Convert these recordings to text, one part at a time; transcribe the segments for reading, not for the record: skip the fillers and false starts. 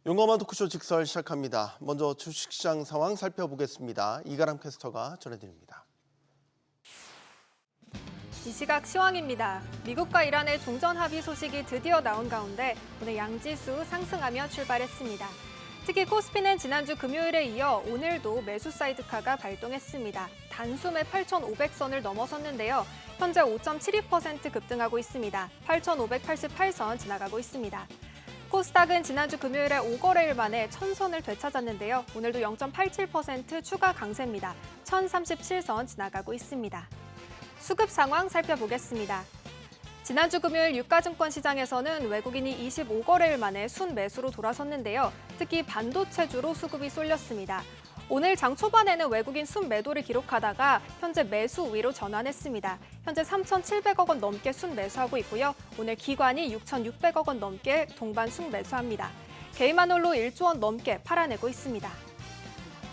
용어만 토크쇼 직설 시작합니다. 먼저 주식시장 상황 살펴보겠습니다. 이가람 캐스터가 전해드립니다. 이 시각 시황입니다. 미국과 이란의 종전 합의 소식이 드디어 나온 가운데 오늘 양지수 상승하며 출발했습니다. 특히 코스피는 지난주 금요일에 이어 오늘도 매수 사이드카가 발동했습니다. 단숨에 8,500선을 넘어섰는데요. 현재 5.72% 급등하고 있습니다. 8,588선 지나가고 있습니다. 코스닥은 지난주 금요일에 5거래일 만에 1000선을 되찾았는데요. 오늘도 0.87% 추가 강세입니다. 1037선 지나가고 있습니다. 수급 상황 살펴보겠습니다. 지난주 금요일 유가증권 시장에서는 외국인이 25거래일 만에 순매수로 돌아섰는데요. 특히 반도체주로 수급이 쏠렸습니다. 오늘 장 초반에는 외국인 순매도를 기록하다가 현재 매수 우위로 전환했습니다. 현재 3,700억 원 넘게 순매수하고 있고요. 오늘 기관이 6,600억 원 넘게 동반 순매수합니다. 개인만 홀로 1조 원 넘게 팔아내고 있습니다.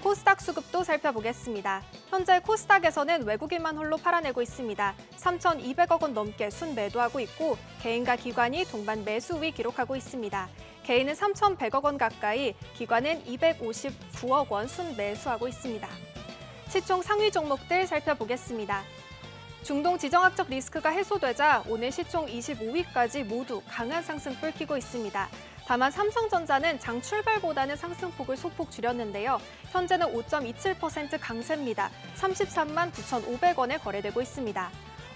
코스닥 수급도 살펴보겠습니다. 현재 코스닥에서는 외국인만 홀로 팔아내고 있습니다. 3,200억 원 넘게 순매도하고 있고 개인과 기관이 동반 매수 우위 기록하고 있습니다. 개인은 3,100억 원 가까이, 기관은 259억 원 순매수하고 있습니다. 시총 상위 종목들 살펴보겠습니다. 중동 지정학적 리스크가 해소되자 오늘 시총 25위까지 모두 강한 상승 붉히고 있습니다. 다만 삼성전자는 장 출발보다는 상승폭을 소폭 줄였는데요. 현재는 5.27% 강세입니다. 33만 9,500원에 거래되고 있습니다.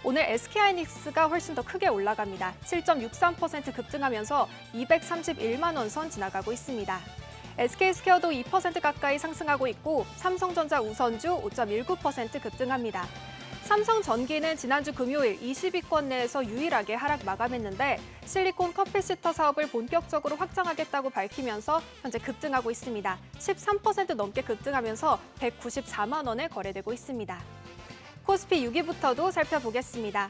오늘 SK하이닉스가 훨씬 더 크게 올라갑니다. 7.63% 급등하면서 231만 원 선 지나가고 있습니다. SK스퀘어도 2% 가까이 상승하고 있고 삼성전자 우선주 5.19% 급등합니다. 삼성전기는 지난주 금요일 20위권 내에서 유일하게 하락 마감했는데 실리콘 커피시터 사업을 본격적으로 확장하겠다고 밝히면서 현재 급등하고 있습니다. 13% 넘게 급등하면서 194만 원에 거래되고 있습니다. 코스피 6위부터도 살펴보겠습니다.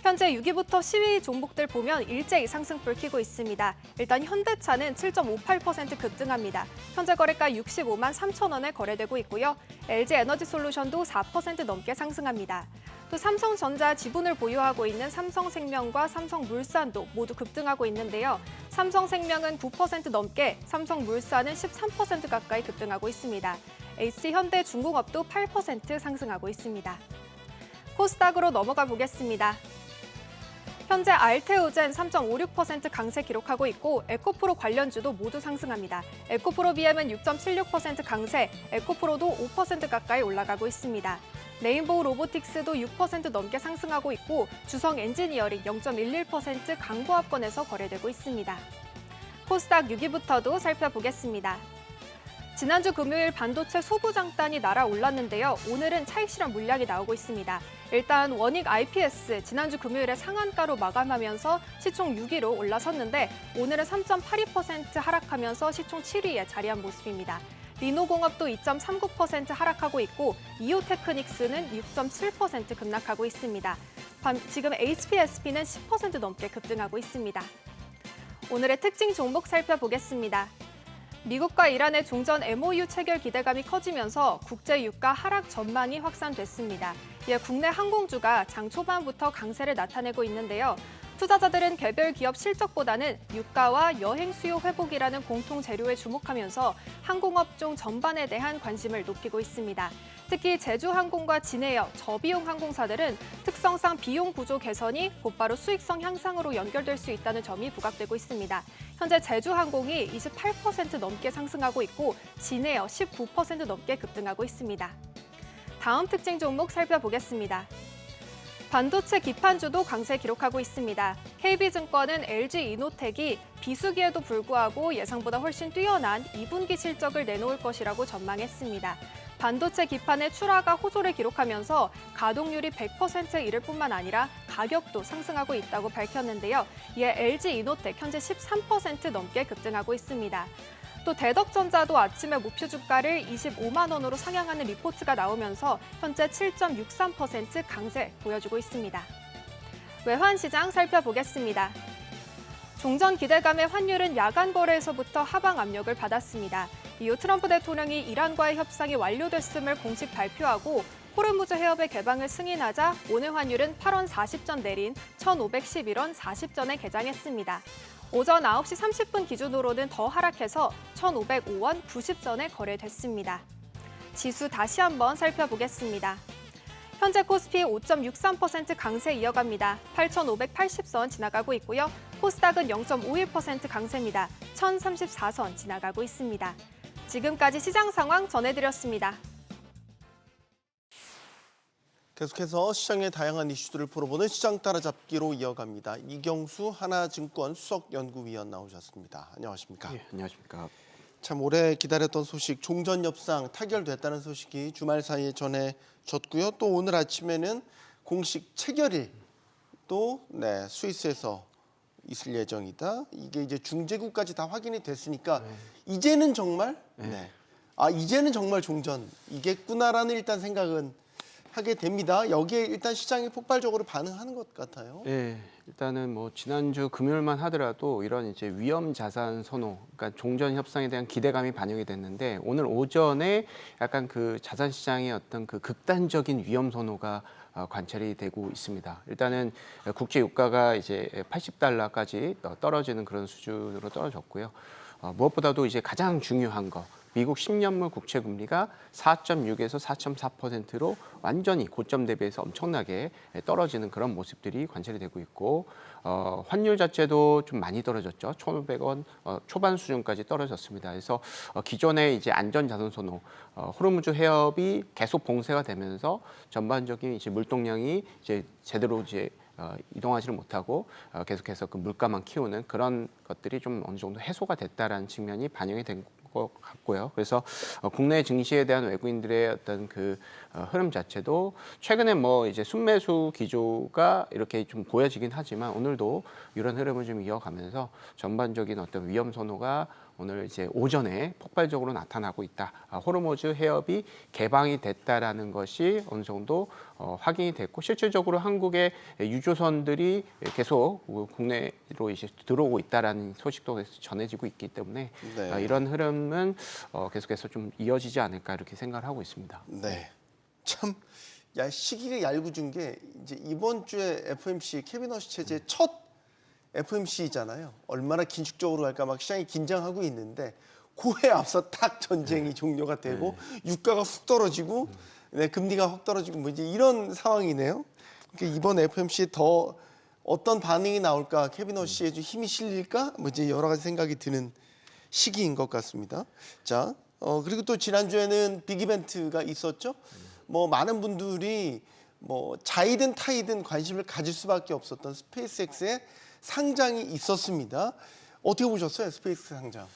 현재 6위부터 10위 종목들 보면 일제히 상승 붉히고 있습니다. 일단 현대차는 7.58% 급등합니다. 현재 거래가 65만 3천 원에 거래되고 있고요. LG에너지솔루션도 4% 넘게 상승합니다. 또 삼성전자 지분을 보유하고 있는 삼성생명과 삼성물산도 모두 급등하고 있는데요. 삼성생명은 9% 넘게, 삼성물산은 13% 가까이 급등하고 있습니다. HC현대중공업도 8% 상승하고 있습니다. 코스닥으로 넘어가 보겠습니다. 현재 알테오젠 3.56% 강세 기록하고 있고 에코프로 관련주도 모두 상승합니다. 에코프로 BM은 6.76% 강세, 에코프로도 5% 가까이 올라가고 있습니다. 레인보우 로보틱스도 6% 넘게 상승하고 있고 주성 엔지니어링 0.11% 강보합권에서 거래되고 있습니다. 코스닥 6위부터도 살펴보겠습니다. 지난주 금요일 반도체 소부장단이 날아올랐는데요. 오늘은 차익 실현 물량이 나오고 있습니다. 일단 원익 IPS 지난주 금요일에 상한가로 마감하면서 시총 6위로 올라섰는데 오늘은 3.82% 하락하면서 시총 7위에 자리한 모습입니다. 리노공업도 2.39% 하락하고 있고 이오테크닉스는 6.7% 급락하고 있습니다. 지금 HPSP는 10% 넘게 급등하고 있습니다. 오늘의 특징 종목 살펴보겠습니다. 미국과 이란의 종전 MOU 체결 기대감이 커지면서 국제 유가 하락 전망이 확산됐습니다. 이에 국내 항공주가 장 초반부터 강세를 나타내고 있는데요. 투자자들은 개별 기업 실적보다는 유가와 여행 수요 회복이라는 공통 재료에 주목하면서 항공업종 전반에 대한 관심을 높이고 있습니다. 특히 제주항공과 진에어, 저비용 항공사들은 특성상 비용 구조 개선이 곧바로 수익성 향상으로 연결될 수 있다는 점이 부각되고 있습니다. 현재 제주항공이 28% 넘게 상승하고 있고 진에어 19% 넘게 급등하고 있습니다. 다음 특징 종목 살펴보겠습니다. 반도체 기판주도 강세 기록하고 있습니다. KB증권은 LG이노텍이 비수기에도 불구하고 예상보다 훨씬 뛰어난 2분기 실적을 내놓을 것이라고 전망했습니다. 반도체 기판의 출하가 호조를 기록하면서 가동률이 100%에 이를 뿐만 아니라 가격도 상승하고 있다고 밝혔는데요. 이에 LG이노텍 현재 13% 넘게 급등하고 있습니다. 또 대덕전자도 아침에 목표 주가를 25만 원으로 상향하는 리포트가 나오면서 현재 7.63% 강세 보여주고 있습니다. 외환시장 살펴보겠습니다. 종전 기대감의 환율은 야간 거래에서부터 하방 압력을 받았습니다. 이후 트럼프 대통령이 이란과의 협상이 완료됐음을 공식 발표하고 호르무즈 해협의 개방을 승인하자 오늘 환율은 8원 40전 내린 1,511원 40전에 개장했습니다. 오전 9시 30분 기준으로는 더 하락해서 1,505원 90전에 거래됐습니다. 지수 다시 한번 살펴보겠습니다. 현재 코스피 5.63% 강세 이어갑니다. 8,580선 지나가고 있고요. 코스닥은 0.51% 강세입니다. 1,034선 지나가고 있습니다. 지금까지 시장 상황 전해드렸습니다. 계속해서 시장의 다양한 이슈들을 풀어보는 시장 따라잡기로 이어갑니다. 이경수 하나증권 수석연구위원 나오셨습니다. 안녕하십니까? 예, 안녕하십니까? 참 오래 기다렸던 소식, 종전 협상 타결됐다는 소식이 주말 사이에 전해졌고요. 또 오늘 아침에는 공식 체결일 또 스위스에서 있을 예정이다. 이게 이제 중재국까지 다 확인이 됐으니까 이제는 정말 이제는 정말 종전이겠구나라는 일단 생각은 하게 됩니다. 여기에 일단 시장이 폭발적으로 반응하는 것 같아요. 네, 일단은 뭐 지난주 금요일만 하더라도 이런 이제 위험 자산 선호, 그러니까 종전 협상에 대한 기대감이 반영이 됐는데 오늘 오전에 약간 그 자산 시장의 어떤 그 극단적인 위험 선호가 관찰이 되고 있습니다. 일단은 국제 유가가 이제 80달러까지 떨어지는 그런 수준으로 떨어졌고요. 무엇보다도 이제 가장 중요한 거. 미국 10년물 국채 금리가 4.6에서 4.4%로 완전히 고점 대비해서 엄청나게 떨어지는 그런 모습들이 관찰이 되고 있고 환율 자체도 좀 많이 떨어졌죠. 1,500원 초반 수준까지 떨어졌습니다. 그래서 기존의 이제 안전 자산 선호 호르무즈 해협이 계속 봉쇄가 되면서 전반적인 이제 물동량이 이제 제대로 이제 이동하지를 못하고 계속해서 그 물가만 키우는 그런 것들이 좀 어느 정도 해소가 됐다라는 측면이 반영이 된 것 같고요. 그래서 국내 증시에 대한 외국인들의 어떤 그 흐름 자체도 최근에 뭐 이제 순매수 기조가 이렇게 좀 보여지긴 하지만 오늘도 이런 흐름을 좀 이어가면서 전반적인 어떤 위험 선호가 오늘 이제 오전에 폭발적으로 나타나고 있다. 호르무즈 해협이 개방이 됐다라는 것이 어느 정도 확인이 됐고 실질적으로 한국의 유조선들이 계속 국내로 이제 들어오고 있다라는 소식도 전해지고 있기 때문에 이런 흐름은 계속해서 좀 이어지지 않을까 이렇게 생각을 하고 있습니다. 네, 참 시기가 얄궂은 게 이제 이번 주에 FOMC 캐비너시 체제 첫 FOMC잖아요. 얼마나 긴축적으로 갈까 막 시장이 긴장하고 있는데 그에 앞서 딱 전쟁이 종료가 되고 유가가 훅 떨어지고 금리가 확 떨어지고 뭐 이제 이런 상황이네요. 그러니까 이번 FOMC에 더 어떤 반응이 나올까, 캐비너시에 좀 힘이 실릴까, 뭐 이제 여러 가지 생각이 드는 시기인 것 같습니다. 자, 그리고 또 지난주에는 빅 이벤트가 있었죠. 뭐 많은 분들이 뭐 자이든 타이든 관심을 가질 수밖에 없었던 스페이스X의 상장이 있었습니다. 어떻게 보셨어요, 스페이스X 상장?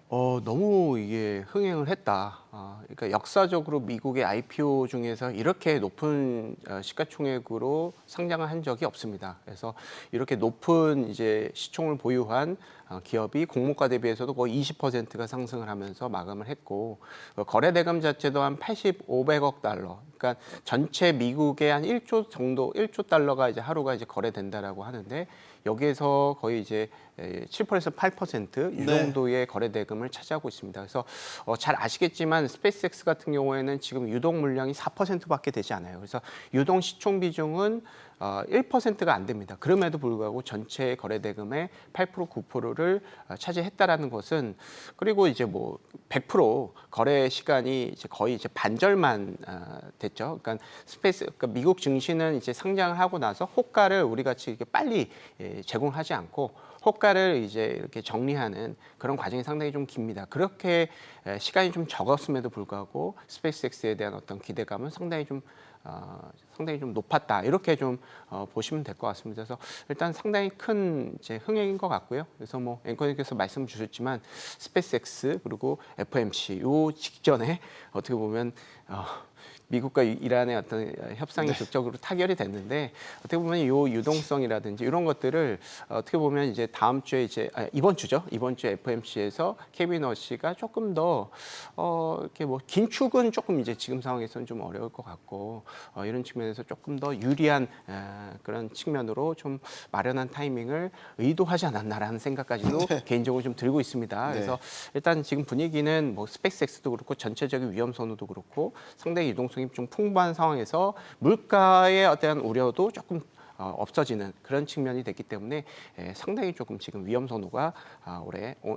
너무 이게 흥행을 했다. 그러니까 역사적으로 미국의 IPO 중에서 이렇게 높은 시가총액으로 상장을 한 적이 없습니다. 그래서 이렇게 높은 이제 시총을 보유한 기업이 공모가 대비해서도 거의 20%가 상승을 하면서 마감을 했고 거래 대금 자체도 한 500억 달러. 그러니까 전체 미국의 한 1조 정도, 1조 달러가 이제 하루가 이제 거래된다라고 하는데 여기에서 거의 이제 7%에서 8% 정도의 거래 대금을 차지하고 있습니다. 그래서 잘 아시겠지만 스페이스X 같은 경우에는 지금 유동 물량이 4%밖에 되지 않아요. 그래서 유동 시총 비중은 1%가 안 됩니다. 그럼에도 불구하고 전체 거래 대금의 8% 9%를 차지했다라는 것은 그리고 이제 뭐 100% 거래 시간이 이제 거의 이제 반절만 됐죠. 그러니까 그러니까 미국 증시는 이제 상장을 하고 나서 호가를 우리 같이 이렇게 빨리 제공하지 않고 호가를 이제 이렇게 정리하는 그런 과정이 상당히 좀 깁니다. 그렇게 시간이 좀 적었음에도 불구하고 스페이스X에 대한 어떤 기대감은 상당히 좀 높았다. 이렇게 좀 보시면 될 것 같습니다. 그래서 일단 상당히 큰 이제 흥행인 것 같고요. 그래서 뭐 앵커님께서 말씀 주셨지만 스페이스X 그리고 FOMC 요 직전에 어떻게 보면 미국과 이란의 어떤 협상이 극적으로 타결이 됐는데 어떻게 보면 이 유동성이라든지 이런 것들을 어떻게 보면 이제 다음 주에 이제 이번 주죠. 이번 주에 FOMC에서 캐비너시가 조금 더 이렇게 뭐 긴축은 조금 이제 지금 상황에서는 좀 어려울 것 같고 이런 측면에서 조금 더 유리한 그런 측면으로 좀 마련한 타이밍을 의도하지 않았나라는 생각까지도 개인적으로 좀 들고 있습니다. 그래서 일단 지금 분위기는 뭐 스페이스X도 그렇고 전체적인 위험 선호도 그렇고 상당히 유동성이 좀 풍부한 상황에서 물가의 어떤 우려도 조금 없어지는 그런 측면이 됐기 때문에 상당히 조금 지금 위험 선호가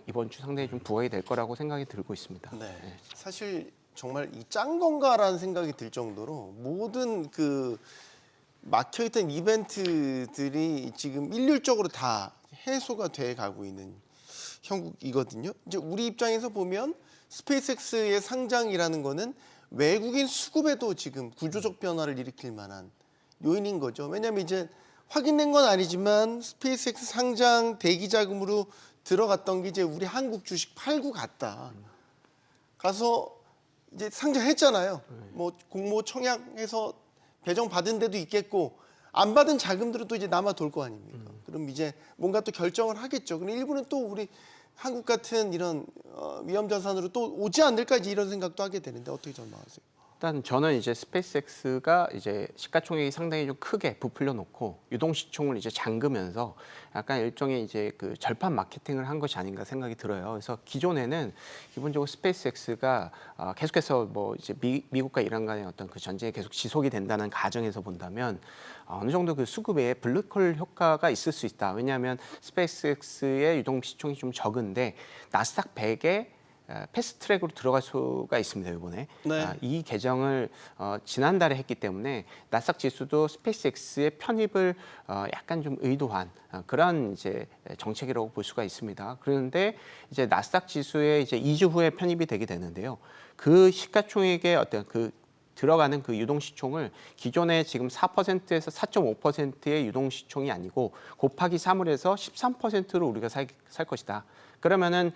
이번 주 상당히 좀 부각이 될 거라고 생각이 들고 있습니다. 네. 사실 정말 이 짠 건가라는 생각이 들 정도로 모든 그 막혀있던 이벤트들이 지금 일률적으로 다 해소가 돼 가고 있는 형국이거든요. 이제 우리 입장에서 보면 스페이스X의 상장이라는 거는 외국인 수급에도 지금 구조적 변화를 일으킬 만한 요인인 거죠. 왜냐하면 이제 확인된 건 아니지만 스페이스X 상장 대기 자금으로 들어갔던 게 이제 우리 한국 주식 팔고 갔다. 가서 이제 상장했잖아요. 뭐 공모 청약해서 배정 받은 데도 있겠고 안 받은 자금들은 또 이제 남아 돌 거 아닙니까? 그럼 이제 뭔가 또 결정을 하겠죠. 그럼 일부는 또 우리 한국 같은 이런 위험 자산으로 또 오지 않을까 이런 생각도 하게 되는데 어떻게 전망하세요? 일단 저는 이제 스페이스X가 이제 시가총액이 상당히 좀 크게 부풀려 놓고 유동시총을 이제 잠그면서 약간 일종의 이제 그 절판 마케팅을 한 것이 아닌가 생각이 들어요. 그래서 기존에는 기본적으로 스페이스X가 계속해서 뭐 이제 미국과 이란 간의 어떤 그 전쟁이 계속 지속이 된다는 가정에서 본다면 어느 정도 그 수급에 블랙홀 효과가 있을 수 있다. 왜냐하면 스페이스X의 유동시총이 좀 적은데 나스닥 100에 패스트트랙으로 들어갈 수가 있습니다. 이번에 네. 이 개정을 지난달에 했기 때문에 나스닥 지수도 스페이스X의 편입을 약간 좀 의도한 그런 이제 정책이라고 볼 수가 있습니다. 그런데 이제 나스닥 지수에 이제 2주 후에 편입이 되게 되는데요. 그 시가총액의 어떤 그 들어가는 그 유동시총을 기존에 지금 4%에서 4.5%의 유동시총이 아니고 곱하기 3을 해서 13%로 우리가 살 것이다. 그러면은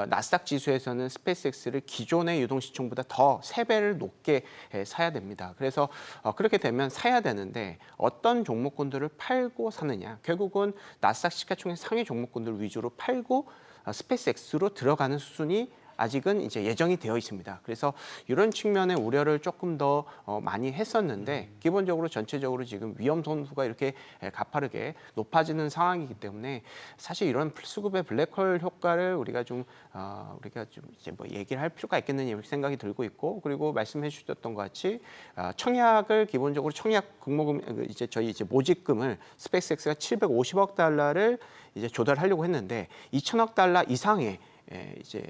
나스닥 지수에서는 스페이스X를 기존의 유동시총보다 더 3배를 높게 사야 됩니다. 그래서 그렇게 되면 사야 되는데 어떤 종목군들을 팔고 사느냐. 결국은 나스닥 시가총액 상위 종목군들 위주로 팔고 스페이스X로 들어가는 수순이 아직은 이제 예정이 되어 있습니다. 그래서 이런 측면의 우려를 조금 더 많이 했었는데 기본적으로 전체적으로 지금 위험 선수가 이렇게 가파르게 높아지는 상황이기 때문에 사실 이런 수급의 블랙홀 효과를 우리가 좀 이제 뭐 얘기를 할 필요가 있겠느냐 이렇게 생각이 들고 있고 그리고 말씀해 주셨던 것 같이 청약을 기본적으로 청약 공모금 이제 저희 이제 모집금을 스페이스X가 750억 달러를 이제 조달하려고 했는데 2천억 달러 이상의 이제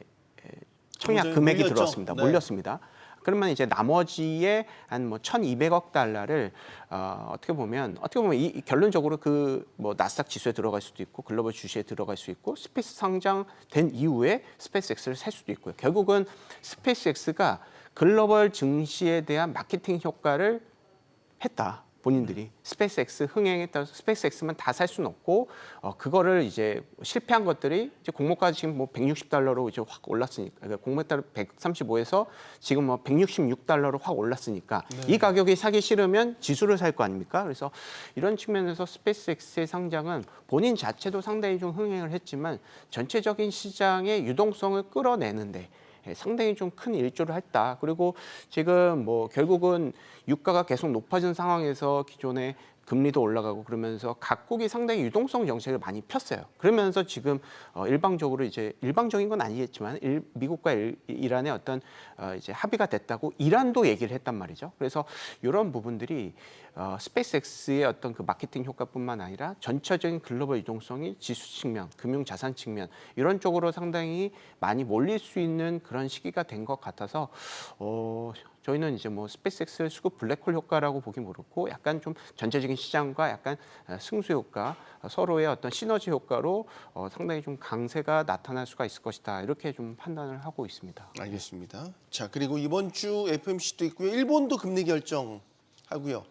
청약 금액이 물렸죠? 들어왔습니다. 네. 몰렸습니다. 그러면 이제 나머지의 한 뭐 1,200억 달러를 어떻게 보면 이 결론적으로 그 뭐 나스닥 지수에 들어갈 수도 있고 글로벌 주식에 들어갈 수 있고 스페이스 상장된 이후에 스페이스X를 살 수도 있고요. 결국은 스페이스X가 글로벌 증시에 대한 마케팅 효과를 했다. 본인들이 스페이스X 흥행에 따라서 스페이스X만 다 살 수는 없고 그거를 이제 실패한 것들이 이제 공모가 지금 뭐 $160로 이제 확 올랐으니까 그러니까 공모가 135에서 지금 뭐 $166로 확 올랐으니까 이 가격이 사기 싫으면 지수를 살 거 아닙니까? 그래서 이런 측면에서 스페이스X의 상장은 본인 자체도 상당히 좀 흥행을 했지만 전체적인 시장의 유동성을 끌어내는데 상당히 좀 큰 일조를 했다. 그리고 지금 뭐 결국은 유가가 계속 높아진 상황에서 기존에 금리도 올라가고 그러면서 각국이 상당히 유동성 정책을 많이 폈어요. 그러면서 지금 일방적으로 이제 일방적인 건 아니겠지만 미국과 이란의 어떤 이제 합의가 됐다고 이란도 얘기를 했단 말이죠. 그래서 이런 부분들이 스페이스X의 어떤 그 마케팅 효과뿐만 아니라 전체적인 글로벌 유동성이 지수 측면, 금융 자산 측면 이런 쪽으로 상당히 많이 몰릴 수 있는 그런 시기가 된 것 같아서 저희는 이제 뭐 스페이스X 수급 블랙홀 효과라고 보기 어렵고 약간 좀 전체적인 시장과 약간 승수 효과, 서로의 어떤 시너지 효과로 상당히 좀 강세가 나타날 수가 있을 것이다. 이렇게 좀 판단을 하고 있습니다. 알겠습니다. 자, 그리고 이번 주 FOMC도 있고요. 일본도 금리 결정하고요.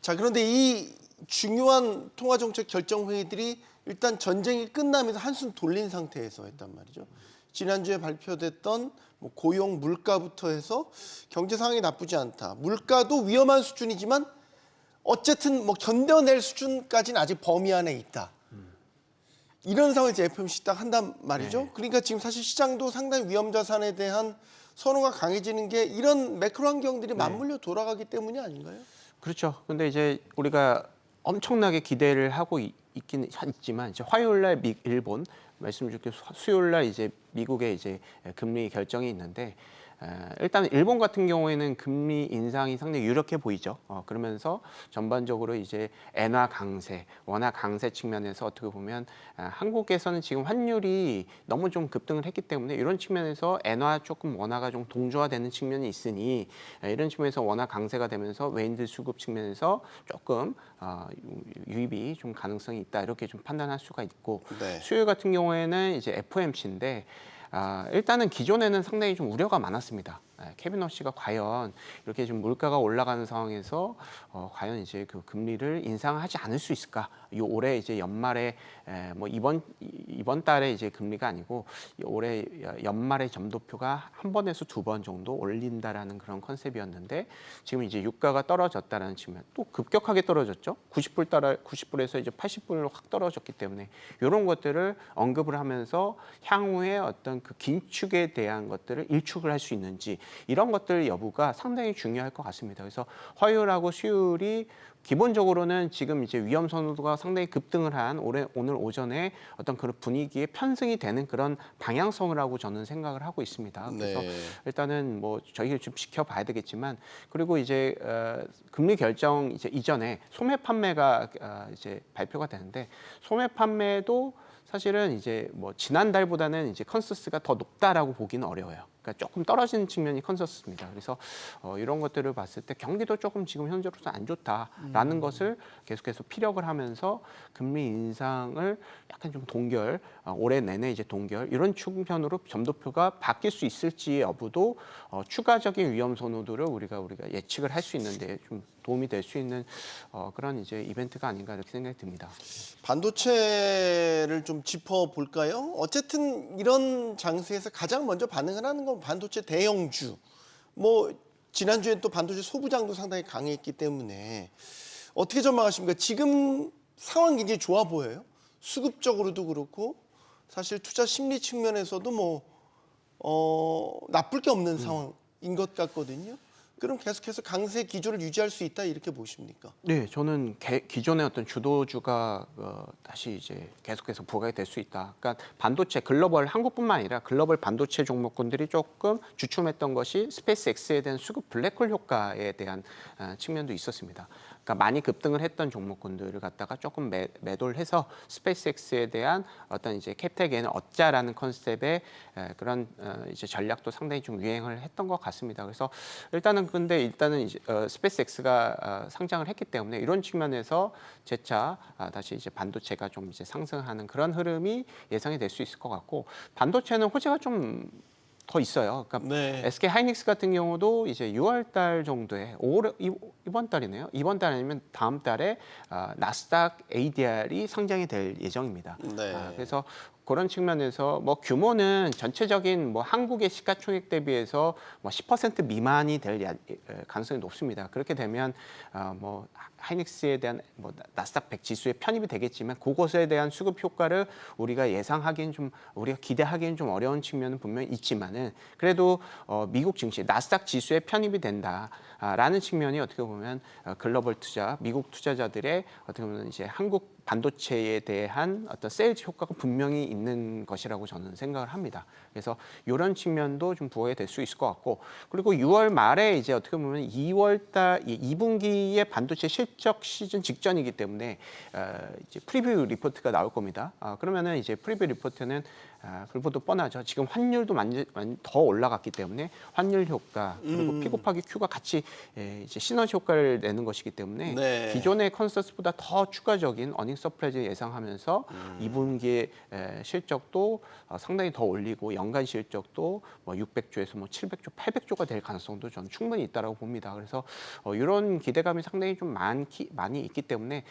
자, 그런데 이 중요한 통화 정책 결정 회의들이 일단 전쟁이 끝나면서 한숨 돌린 상태에서 했단 말이죠. 지난주에 발표됐던 뭐 고용, 물가부터 해서 경제 상황이 나쁘지 않다. 물가도 위험한 수준이지만 어쨌든 뭐 견뎌낼 수준까지는 아직 범위 안에 있다. 이런 상황에서 FOMC 딱 한단 말이죠. 네. 그러니까 지금 사실 시장도 상당히 위험 자산에 대한 선호가 강해지는 게 이런 매크로 환경들이 맞물려 돌아가기 때문이 아닌가요? 그렇죠. 근데 이제 우리가 엄청나게 기대를 하고 있긴 있지만 이제 화요일 날 일본 말씀 주신 수요일 날 이제 미국의 이제 금리 결정이 있는데 일단 일본 같은 경우에는 금리 인상이 상당히 유력해 보이죠. 그러면서 전반적으로 이제 엔화 강세, 원화 강세 측면에서 어떻게 보면 한국에서는 지금 환율이 너무 좀 급등을 했기 때문에 이런 측면에서 엔화 조금 원화가 좀 동조화되는 측면이 있으니 이런 측면에서 원화 강세가 되면서 외인들 수급 측면에서 조금 유입이 좀 가능성이 있다 이렇게 좀 판단할 수가 있고 네. 수요 같은 경우에는 이제 FOMC인데 일단은 기존에는 상당히 좀 우려가 많았습니다. 케빈 허쉬가 과연 이렇게 좀 물가가 올라가는 상황에서 과연 이제 그 금리를 인상하지 않을 수 있을까? 이 올해 이제 연말에 뭐 이번 달에 이제 금리가 아니고 올해 연말에 점도표가 한 번에서 두 번 정도 올린다라는 그런 컨셉이었는데 지금 이제 유가가 떨어졌다라는 측면 또 급격하게 떨어졌죠. 90불에서 이제 80불로 확 떨어졌기 때문에 이런 것들을 언급을 하면서 향후에 어떤 그 긴축에 대한 것들을 일축을 할 수 있는지 이런 것들 여부가 상당히 중요할 것 같습니다. 그래서 허율하고 수율이 기본적으로는 지금 이제 위험 선호도가 상당히 급등을 한 오늘 오전에 어떤 그런 분위기에 편승이 되는 그런 방향성이라고 저는 생각을 하고 있습니다. 그래서 네. 일단은 뭐 저희가 좀 지켜봐야 되겠지만 그리고 이제 금리 결정 이제 이전에 소매 판매가 이제 발표가 되는데 소매 판매도 사실은 이제 뭐 지난달보다는 이제 컨센서스가 더 높다라고 보기는 어려워요. 그러니까 조금 떨어지는 측면이 컨센서스입니다. 그래서 이런 것들을 봤을 때 경기도 조금 지금 현재로서 안 좋다라는 것을 계속해서 피력을 하면서 금리 인상을 약간 좀 동결, 올해 내내 이제 동결 이런 측면으로 점도표가 바뀔 수 있을지 여부도 추가적인 위험 선호도를 우리가 예측을 할 수 있는데 좀 도움이 될 수 있는 그런 이제 이벤트가 아닌가 이렇게 생각이 듭니다. 반도체를 좀 짚어볼까요? 어쨌든 이런 장세에서 가장 먼저 반응을 하는 건 반도체 대형주. 뭐 지난주엔 또 반도체 소부장도 상당히 강했기 때문에 어떻게 전망하십니까? 지금 상황이 굉장히 좋아 보여요. 수급적으로도 그렇고 사실 투자 심리 측면에서도 뭐 나쁠 게 없는 상황인 것 같거든요. 그럼 계속해서 강세 기조를 유지할 수 있다 이렇게 보십니까? 네, 저는 기존의 어떤 주도주가 다시 이제 계속해서 부각이 될 수 있다. 그러니까 반도체 글로벌 한국뿐만 아니라 글로벌 반도체 종목군들이 조금 주춤했던 것이 스페이스X에 대한 수급 블랙홀 효과에 대한 측면도 있었습니다. 그러니까 많이 급등을 했던 종목군들을 갖다가 조금 매도를 해서 스페이스X에 대한 어떤 이제 캐피탈 게인을 얻자라는 컨셉의 그런 이제 전략도 상당히 좀 유행을 했던 것 같습니다. 그래서 일단은 이제 스페이스X가 상장을 했기 때문에 이런 측면에서 재차 다시 이제 반도체가 좀 이제 상승하는 그런 흐름이 예상이 될 수 있을 것 같고 반도체는 호재가 좀 더 있어요. 그러니까 네. SK 하이닉스 같은 경우도 이제 6월 달 정도에 이번 달이네요. 이번 달 아니면 다음 달에 나스닥 ADR이 상장이 될 예정입니다. 네. 그래서 그런 측면에서 뭐 규모는 전체적인 뭐 한국의 시가총액 대비해서 뭐 10% 미만이 될 가능성이 높습니다. 그렇게 되면 뭐 하이닉스에 대한 뭐 나스닥 100 지수에 편입이 되겠지만 그것에 대한 수급 효과를 우리가 우리가 기대하기는 좀 어려운 측면은 분명히 있지만은 그래도 미국 증시 나스닥 지수에 편입이 된다라는 측면이 어떻게 보면 글로벌 투자, 미국 투자자들의 어떻게 보면 이제 한국 반도체에 대한 어떤 세일즈 효과가 분명히 있는 것이라고 저는 생각을 합니다. 그래서 이런 측면도 좀 부각이 될 수 있을 것 같고 그리고 6월 말에 이제 어떻게 보면 2분기의 반도체 실적 시즌 직전이기 때문에 이제 프리뷰 리포트가 나올 겁니다. 그러면은 이제 프리뷰 리포트는 그것도 뻔하죠. 지금 환율도 더 올라갔기 때문에 환율 효과 그리고 P 곱하기 Q가 같이 이제 시너지 효과를 내는 것이기 때문에 네. 기존의 컨센서스보다 더 추가적인 어닝 서프라이즈 예상하면서 2분기의 실적도 상당히 더 올리고 연간 실적도 뭐 600조에서 뭐 700조, 800조가 될 가능성도 저는 충분히 있다라고 봅니다. 그래서 이런 기대감이 상당히 좀 많이 있기 때문에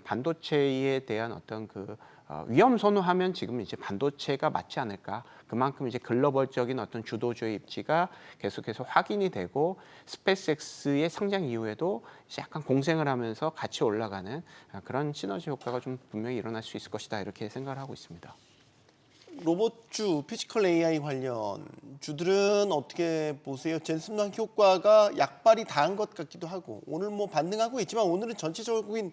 반도체에 대한 어떤 그 위험 선호하면 지금 이제 반도체가 맞지 않을까. 그만큼 이제 글로벌적인 어떤 주도주의 입지가 계속해서 확인이 되고 스페이스X의 상장 이후에도 약간 공생을 하면서 같이 올라가는 그런 시너지 효과가 좀 분명히 일어날 수 있을 것이다 이렇게 생각을 하고 있습니다. 로봇주, 피지컬 AI 관련 주들은 어떻게 보세요? 젠슨왕 효과가 약발이 다한 것 같기도 하고 오늘 뭐 반등하고 있지만 오늘은 전체적인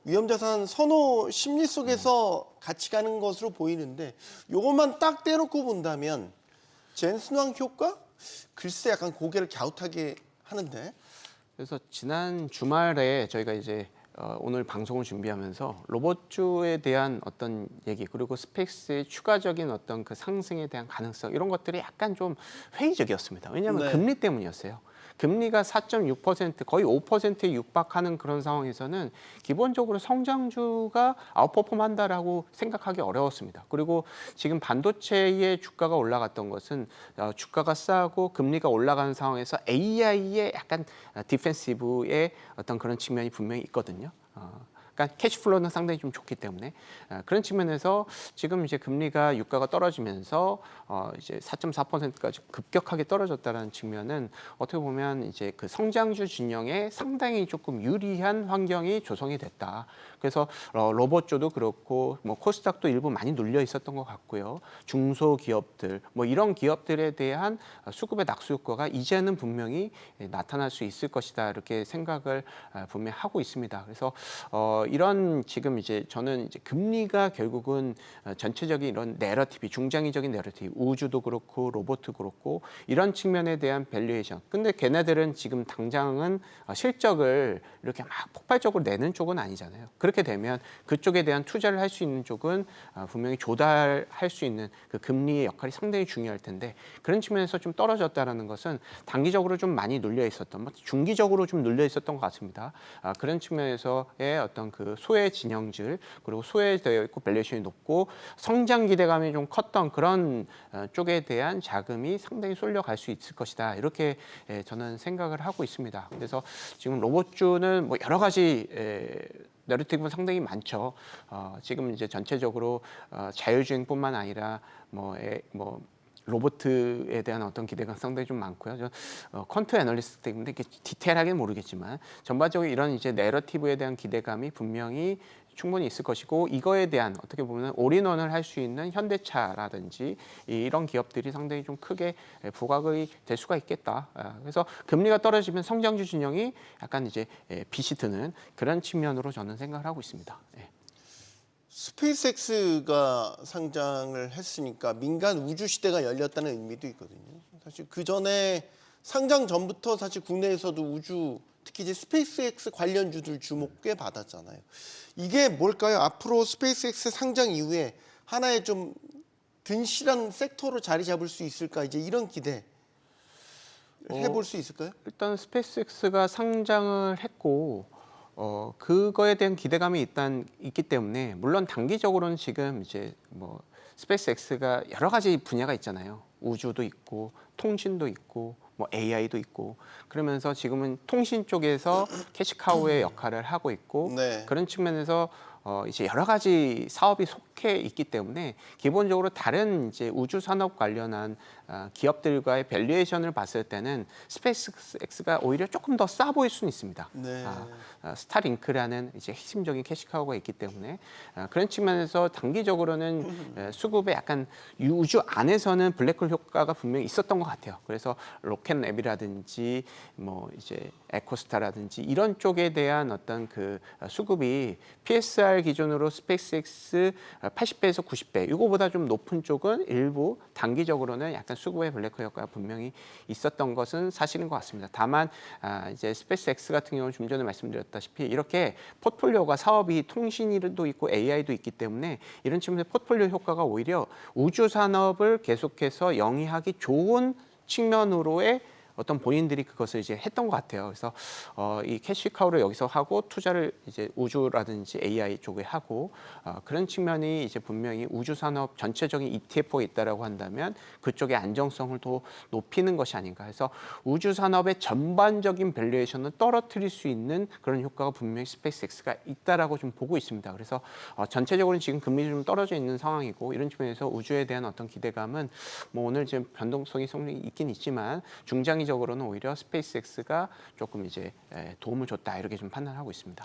위험자산 선호 심리 속에서 같이 가는 것으로 보이는데 요것만 딱 떼놓고 본다면 젠슨왕 효과 글쎄 약간 고개를 갸웃하게 하는데. 그래서 지난 주말에 저희가 이제 오늘 방송을 준비하면서 로봇주에 대한 어떤 얘기 그리고 스페이스의 추가적인 어떤 그 상승에 대한 가능성 이런 것들이 약간 좀 회의적이었습니다. 왜냐하면 네. 금리 때문이었어요. 금리가 4.6% 거의 5%에 육박하는 그런 상황에서는 기본적으로 성장주가 아웃퍼폼 한다라고 생각하기 어려웠습니다. 그리고 지금 반도체의 주가가 올라갔던 것은 주가가 싸고 금리가 올라가는 상황에서 AI의 약간 디펜시브의 어떤 그런 측면이 분명히 있거든요. 그러니까 캐시플로우는 상당히 좀 좋기 때문에 그런 측면에서 지금 이제 금리가 유가가 떨어지면서 이제 4.4%까지 급격하게 떨어졌다는 측면은 어떻게 보면 이제 그 성장주 진영에 상당히 조금 유리한 환경이 조성이 됐다. 그래서 로봇주도 그렇고 뭐 코스닥도 일부 많이 눌려 있었던 것 같고요. 중소기업들 뭐 이런 기업들에 대한 수급의 낙수 효과가 이제는 분명히 나타날 수 있을 것이다 이렇게 생각을 분명히 하고 있습니다. 그래서 이런 지금 이제 저는 이제 금리가 결국은 전체적인 이런 내러티브, 중장기적인 내러티브, 우주도 그렇고 로봇도 그렇고 이런 측면에 대한 밸류에이션. 근데 걔네들은 지금 당장은 실적을 이렇게 막 폭발적으로 내는 쪽은 아니잖아요. 그렇게 되면 그쪽에 대한 투자를 할 수 있는 쪽은 분명히 조달할 수 있는 그 금리의 역할이 상당히 중요할 텐데 그런 측면에서 좀 떨어졌다라는 것은 단기적으로 좀 많이 눌려 있었던, 뭐 중기적으로 좀 눌려 있었던 것 같습니다. 그런 측면에서의 어떤 그 소외 진영들 그리고 소외되어 있고 밸류에이션이 높고 성장 기대감이 좀 컸던 그런 쪽에 대한 자금이 상당히 쏠려갈 수 있을 것이다 이렇게 저는 생각을 하고 있습니다. 그래서 지금 로봇주는 뭐 여러 가지 내러티브는 상당히 많죠. 지금 이제 전체적으로 자율주행뿐만 아니라 뭐 로봇에 대한 어떤 기대가 상당히 좀 많고요. 저 퀀트 애널리스트 때문에 이렇게 디테일하게는 모르겠지만 전반적으로 이런 이제 내러티브에 대한 기대감이 분명히 충분히 있을 것이고 이거에 대한 어떻게 보면 올인원을 할 수 있는 현대차라든지 이런 기업들이 상당히 좀 크게 부각이 될 수가 있겠다. 그래서 금리가 떨어지면 성장주 진영이 약간 이제 빛이 드는 그런 측면으로 저는 생각을 하고 있습니다. 스페이스X가 상장을 했으니까 민간 우주 시대가 열렸다는 의미도 있거든요. 사실 그 전에 상장 전부터 사실 국내에서도 우주 특히 이제 스페이스X 관련주들 주목 꽤 받았잖아요. 이게 뭘까요? 앞으로 스페이스X 상장 이후에 하나의 좀 든실한 섹터로 자리 잡을 수 있을까? 이제 이런 기대 해볼 수 있을까요? 일단 스페이스X가 상장을 했고 그거에 대한 기대감이 일단 있기 때문에 물론 단기적으로는 지금 이제 뭐 스페이스X가 여러 가지 분야가 있잖아요. 우주도 있고 통신도 있고 뭐 AI도 있고 그러면서 지금은 통신 쪽에서 캐시카우의 역할을 하고 있고 네. 그런 측면에서 이제 여러 가지 사업이 속해 있기 때문에 기본적으로 다른 이제 우주 산업 관련한 기업들과의 밸류에이션을 봤을 때는 스페이스X가 오히려 조금 더 싸 보일 수는 있습니다. 네. 스타링크라는 이제 핵심적인 캐시카우가 있기 때문에 그런 측면에서 단기적으로는 수급에 약간 우주 안에서는 블랙홀 효과가 분명히 있었던 것 같아요. 그래서 로켓랩이라든지 뭐 이제 에코스타라든지 이런 쪽에 대한 어떤 그 수급이 PSR 기준으로 스페이스X 80배에서 90배 이거보다 좀 높은 쪽은 일부 단기적으로는 약간 수급의 블랙홀 효과가 분명히 있었던 것은 사실인 것 같습니다. 다만 이제 스페이스X 같은 경우는 좀 전에 말씀드렸다시피 이렇게 포트폴리오가 사업이 통신도 있고 AI도 있기 때문에 이런 측면에서 포트폴리오 효과가 오히려 우주 산업을 계속해서 영위하기 좋은 측면으로의 어떤 본인들이 그것을 이제 했던 것 같아요. 그래서 이 캐시카우를 여기서 하고 투자를 이제 우주라든지 AI 쪽에 하고 그런 측면이 이제 분명히 우주 산업 전체적인 ETF가 있다라고 한다면 그쪽의 안정성을 더 높이는 것이 아닌가 해서 우주 산업의 전반적인 밸류에이션을 떨어뜨릴 수 있는 그런 효과가 분명히 스페이스X가 있다라고 좀 보고 있습니다. 그래서 전체적으로 지금 금리 좀 떨어져 있는 상황이고 이런 측면에서 우주에 대한 어떤 기대감은 뭐 오늘 지금 변동성이 상당히 있긴 있지만 중장기 적으로는 오히려 스페이스X가 조금 이제 도움을 줬다 이렇게 좀 판단하고 있습니다.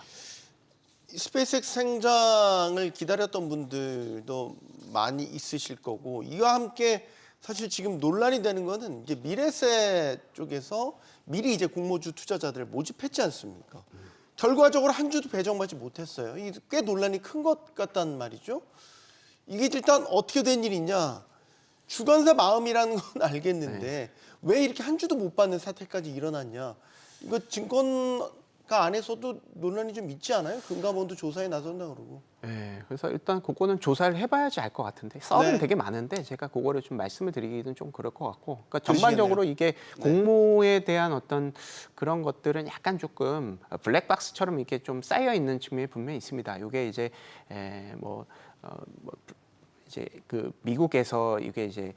스페이스X 상장을 기다렸던 분들도 많이 있으실 거고 이와 함께 사실 지금 논란이 되는 거는 이제 미래세 쪽에서 미리 이제 공모주 투자자들을 모집했지 않습니까? 결과적으로 한 주도 배정받지 못했어요. 이게 꽤 논란이 큰 것 같단 말이죠. 이게 일단 어떻게 된 일이냐? 주관사 마음이라는 건 알겠는데 왜 이렇게 한 주도 못 받는 사태까지 일어났냐. 이거 증권가 안에서도 논란이 좀 있지 않아요? 금감원도 조사에 나선다 그러고. 네, 그래서 일단 그거는 조사를 해봐야지 알 것 같은데 썰은 네. 되게 많은데 제가 그거를 좀 말씀을 드리기는 좀 그럴 것 같고, 그러니까 그러시겠네요. 전반적으로 이게 공모에 대한 어떤 그런 것들은 약간 조금 블랙박스처럼 이렇게 좀 쌓여 있는 측면이 분명히 있습니다. 이게 이제 이제 그 미국에서 이게 이제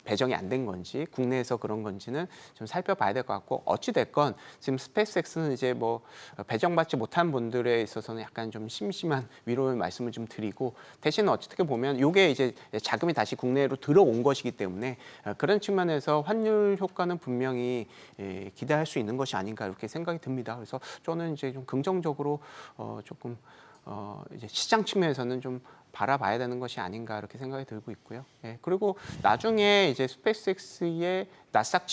배정이 안 된 건지 국내에서 그런 건지는 좀 살펴봐야 될 것 같고, 어찌 됐건 지금 스페이스X는 이제 뭐 배정받지 못한 분들에 있어서는 약간 좀 심심한 위로의 말씀을 좀 드리고, 대신 어떻게 보면 이게 이제 자금이 다시 국내로 들어온 것이기 때문에 그런 측면에서 환율 효과는 분명히 기대할 수 있는 것이 아닌가 이렇게 생각이 듭니다. 그래서 저는 이제 좀 긍정적으로 조금 이제 시장 측면에서는 좀 바라봐야 되는 것이 아닌가 이렇게 생각이 들고 있고요. 예, 그리고 나중에 이제 스페이스X의 나스닥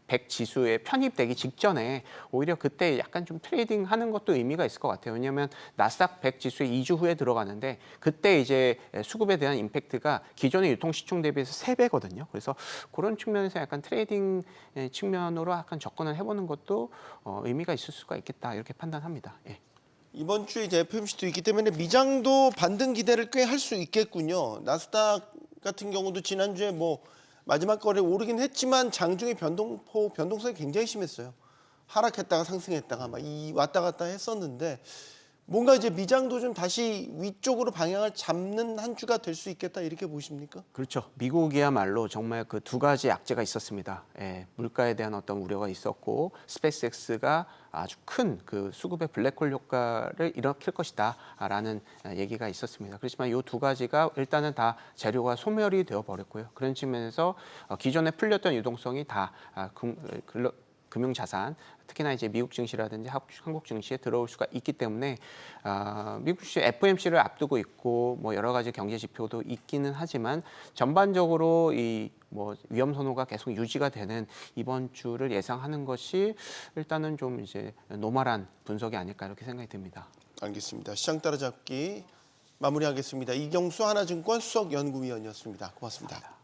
100 지수에 편입되기 직전에 오히려 그때 약간 좀 트레이딩하는 것도 의미가 있을 것 같아요. 왜냐하면 나스닥 100 지수에 2주 후에 들어가는데 그때 이제 수급에 대한 임팩트가 기존의 유통 시총 대비해서 3배거든요. 그래서 그런 측면에서 약간 트레이딩 측면으로 약간 접근을 해보는 것도 의미가 있을 수가 있겠다 이렇게 판단합니다. 예. 이번 주에 이제 FOMC도 있기 때문에 미장도 반등 기대를 꽤 할 수 있겠군요. 나스닥 같은 경우도 지난주에 뭐 마지막 거래 오르긴 했지만 장중에 변동성이 굉장히 심했어요. 하락했다가 상승했다가 막 왔다 갔다 했었는데 뭔가 이제 미장도 좀 다시 위쪽으로 방향을 잡는 한 주가 될 수 있겠다 이렇게 보십니까? 그렇죠. 미국이야말로 정말 그 두 가지 악재가 있었습니다. 예, 물가에 대한 어떤 우려가 있었고, 스페이스X가 아주 큰 그 수급의 블랙홀 효과를 일으킬 것이다라는 얘기가 있었습니다. 그렇지만 이 두 가지가 일단은 다 재료가 소멸이 되어 버렸고요. 그런 측면에서 기존에 풀렸던 유동성이 다 금융자산, 특히나 이제 미국 증시라든지 한국 증시에 들어올 수가 있기 때문에 미국 증시 FOMC를 앞두고 있고 뭐 여러 가지 경제 지표도 있기는 하지만 전반적으로 이 뭐 위험 선호가 계속 유지가 되는 이번 주를 예상하는 것이 일단은 좀 이제 노멀한 분석이 아닐까 이렇게 생각이 듭니다. 알겠습니다. 시장 따라잡기 마무리하겠습니다. 이경수 하나증권 수석연구위원이었습니다. 고맙습니다.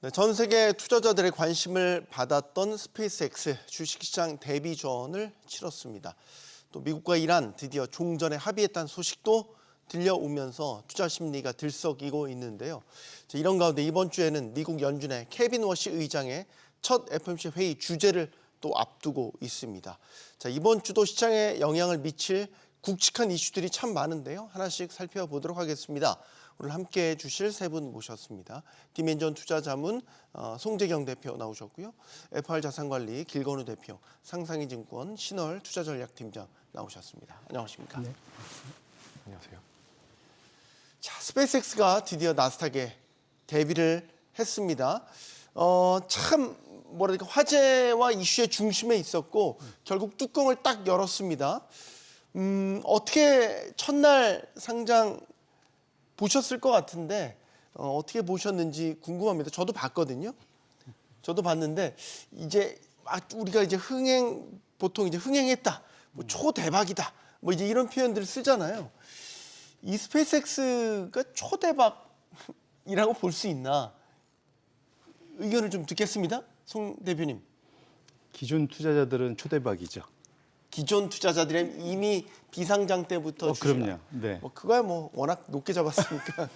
네, 전 세계 투자자들의 관심을 받았던 스페이스X 주식시장 데뷔전을 치렀습니다. 또 미국과 이란 드디어 종전에 합의했다는 소식도 들려오면서 투자 심리가 들썩이고 있는데요. 이런 가운데 이번 주에는 미국 연준의 케빈 워시 의장의 첫 FOMC 회의 주제를 또 앞두고 있습니다. 이번 주도 시장에 영향을 미칠 굵직한 이슈들이 참 많은데요. 하나씩 살펴보도록 하겠습니다. 오늘 함께해 주실 세 분 모셨습니다. 디멘전 투자자문 송재경 대표 나오셨고요. FR자산관리 길건우 대표, 상상이증권 신월 투자전략팀장 나오셨습니다. 안녕하십니까? 네. 안녕하세요. 자, 스페이스X가 드디어 나스닥에 데뷔를 했습니다. 참 뭐랄까 화제와 이슈의 중심에 있었고 결국 뚜껑을 딱 열었습니다. 어떻게 첫날 상장 보셨을 것 같은데 어떻게 보셨는지 궁금합니다. 저도 봤거든요. 저도 봤는데 이제 우리가 이제 보통 이제 흥행했다, 뭐 초대박이다, 뭐 이제 이런 표현들을 쓰잖아요. 이 스페이스X가 초대박이라고 볼 수 있나? 의견을 좀 듣겠습니다. 송 대표님. 기존 투자자들은 초대박이죠. 기존 투자자들은 이미 비상장 때부터 그럼요. 네. 뭐 그거야 뭐 워낙 높게 잡았으니까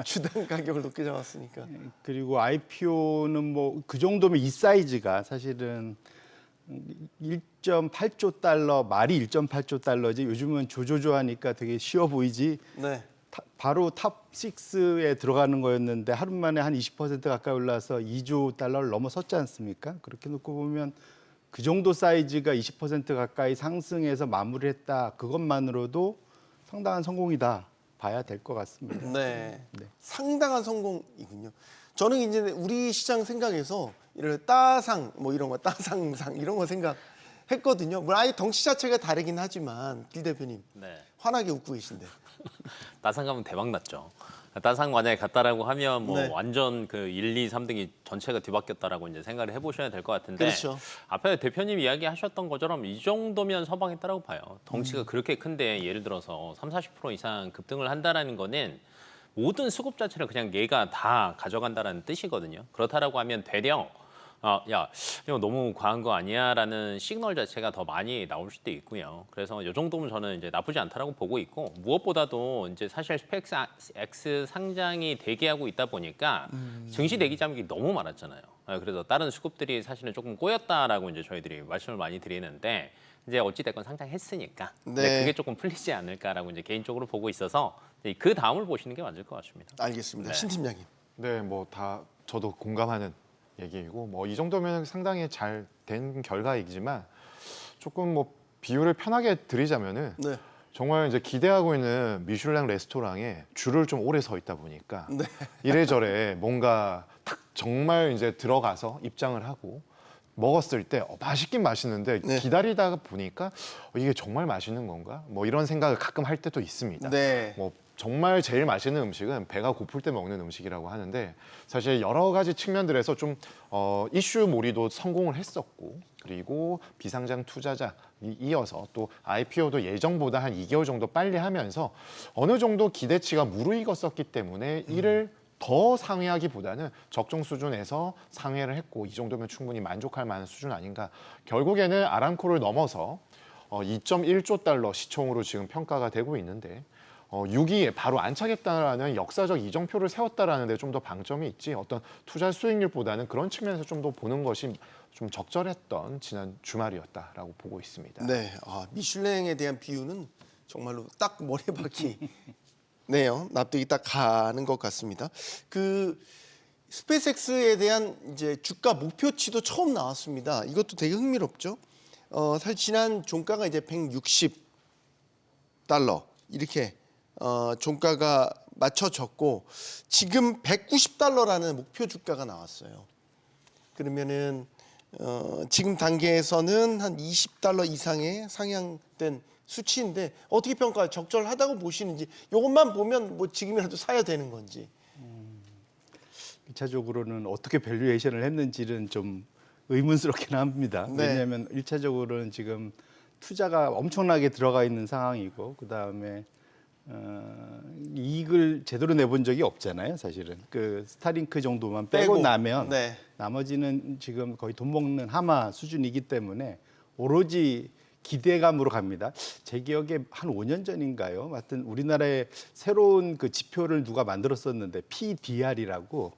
주당 가격을 높게 잡았으니까. 그리고 IPO는 뭐 그 정도면 이 사이즈가 사실은 1.8조 달러, 말이 1.8조 달러지 요즘은 조조조하니까 되게 쉬워 보이지. 네. 바로 탑 6에 들어가는 거였는데 하루 만에 한 20% 가까이 올라서 2조 달러를 넘어섰지 않습니까? 그렇게 놓고 보면 그 정도 사이즈가 20% 가까이 상승해서 마무리했다. 그것만으로도 상당한 성공이다 봐야 될 것 같습니다. 네. 네. 상당한 성공이군요. 저는 이제 우리 시장 생각에서 이런 따상 뭐 이런 거 따상상 이런 거 생각했거든요. 물론 아예 덩치 자체가 다르긴 하지만 길 대표님 네. 환하게 웃고 계신데. 따상 가면 대박 났죠. 따상 만약에 갔다라고 하면 뭐 네. 완전 그 1, 2, 3등이 전체가 뒤바뀌었다라고 이제 생각을 해보셔야 될 것 같은데 그렇죠. 앞에 대표님 이야기하셨던 것처럼 이 정도면 서방했다라고 봐요. 덩치가 그렇게 큰데 예를 들어서 30-40% 이상 급등을 한다라는 거는 모든 수급 자체를 그냥 얘가 다 가져간다라는 뜻이거든요. 그렇다라고 하면 되려 야, 이거 너무 과한 거 아니야라는 시그널 자체가 더 많이 나올 수도 있고요. 그래서 이 정도면 저는 이제 나쁘지 않다라고 보고 있고 무엇보다도 이제 사실 스페이스X 상장이 대기하고 있다 보니까 증시 대기 자격이 너무 많았잖아요. 그래서 다른 수급들이 사실은 조금 꼬였다라고 이제 저희들이 말씀을 많이 드리는데 이제 어찌 됐건 상장했으니까 이제 네. 그게 조금 풀리지 않을까라고 이제 개인적으로 보고 있어서 그 다음을 보시는 게 맞을 것 같습니다. 알겠습니다. 네. 신 팀장님. 네, 뭐 다 저도 공감하는 얘기이고 뭐 이 정도면 상당히 잘 된 결과이지만 조금 뭐 비유를 편하게 드리자면은 네. 정말 이제 기대하고 있는 미슐랭 레스토랑에 줄을 좀 오래 서 있다 보니까 네. 이래저래 뭔가 딱 정말 이제 들어가서 입장을 하고 먹었을 때 맛있긴 맛있는데 네. 기다리다가 보니까 이게 정말 맛있는 건가? 뭐 이런 생각을 가끔 할 때도 있습니다. 네. 뭐 정말 제일 맛있는 음식은 배가 고플 때 먹는 음식이라고 하는데 사실 여러 가지 측면들에서 좀 이슈몰이도 성공을 했었고 그리고 비상장 투자자 이어서 또 IPO도 예정보다 한 2개월 정도 빨리 하면서 어느 정도 기대치가 무르익었었기 때문에 이를 더 상회하기보다는 적정 수준에서 상회를 했고 이 정도면 충분히 만족할 만한 수준 아닌가. 결국에는 아람코를 넘어서 2.1조 달러 시총으로 지금 평가가 되고 있는데 6위에 바로 안차겠다라는 역사적 이정표를 세웠다라는 데 좀 더 방점이 있지 어떤 투자 수익률보다는 그런 측면에서 좀 더 보는 것이 좀 적절했던 지난 주말이었다라고 보고 있습니다. 네. 미슐랭에 대한 비유는 정말로 딱 머리에 박히 네요. 납득이 딱 가는 것 같습니다. 그 스페이스X에 대한 이제 주가 목표치도 처음 나왔습니다. 이것도 되게 흥미롭죠. 사실 지난 종가가 이제 160달러 이렇게 종가가 맞춰졌고 지금 190달러라는 목표 주가가 나왔어요. 그러면은 지금 단계에서는 한 20달러 이상의 상향된 수치인데 어떻게 평가해요? 적절하다고 보시는지 이것만 보면 뭐 지금이라도 사야 되는 건지. 1차적으로는 어떻게 밸류에이션을 했는지는 좀 의문스럽긴 합니다. 네. 왜냐하면 1차적으로는 지금 투자가 엄청나게 들어가 있는 상황이고 그다음에 이익을 제대로 내본 적이 없잖아요, 사실은. 그 스타링크 정도만 빼고 나면 네. 나머지는 지금 거의 돈 먹는 하마 수준이기 때문에 오로지 기대감으로 갑니다. 제 기억에 한 5년 전인가요? 하여튼 우리나라에 새로운 그 지표를 누가 만들었었는데 PDR이라고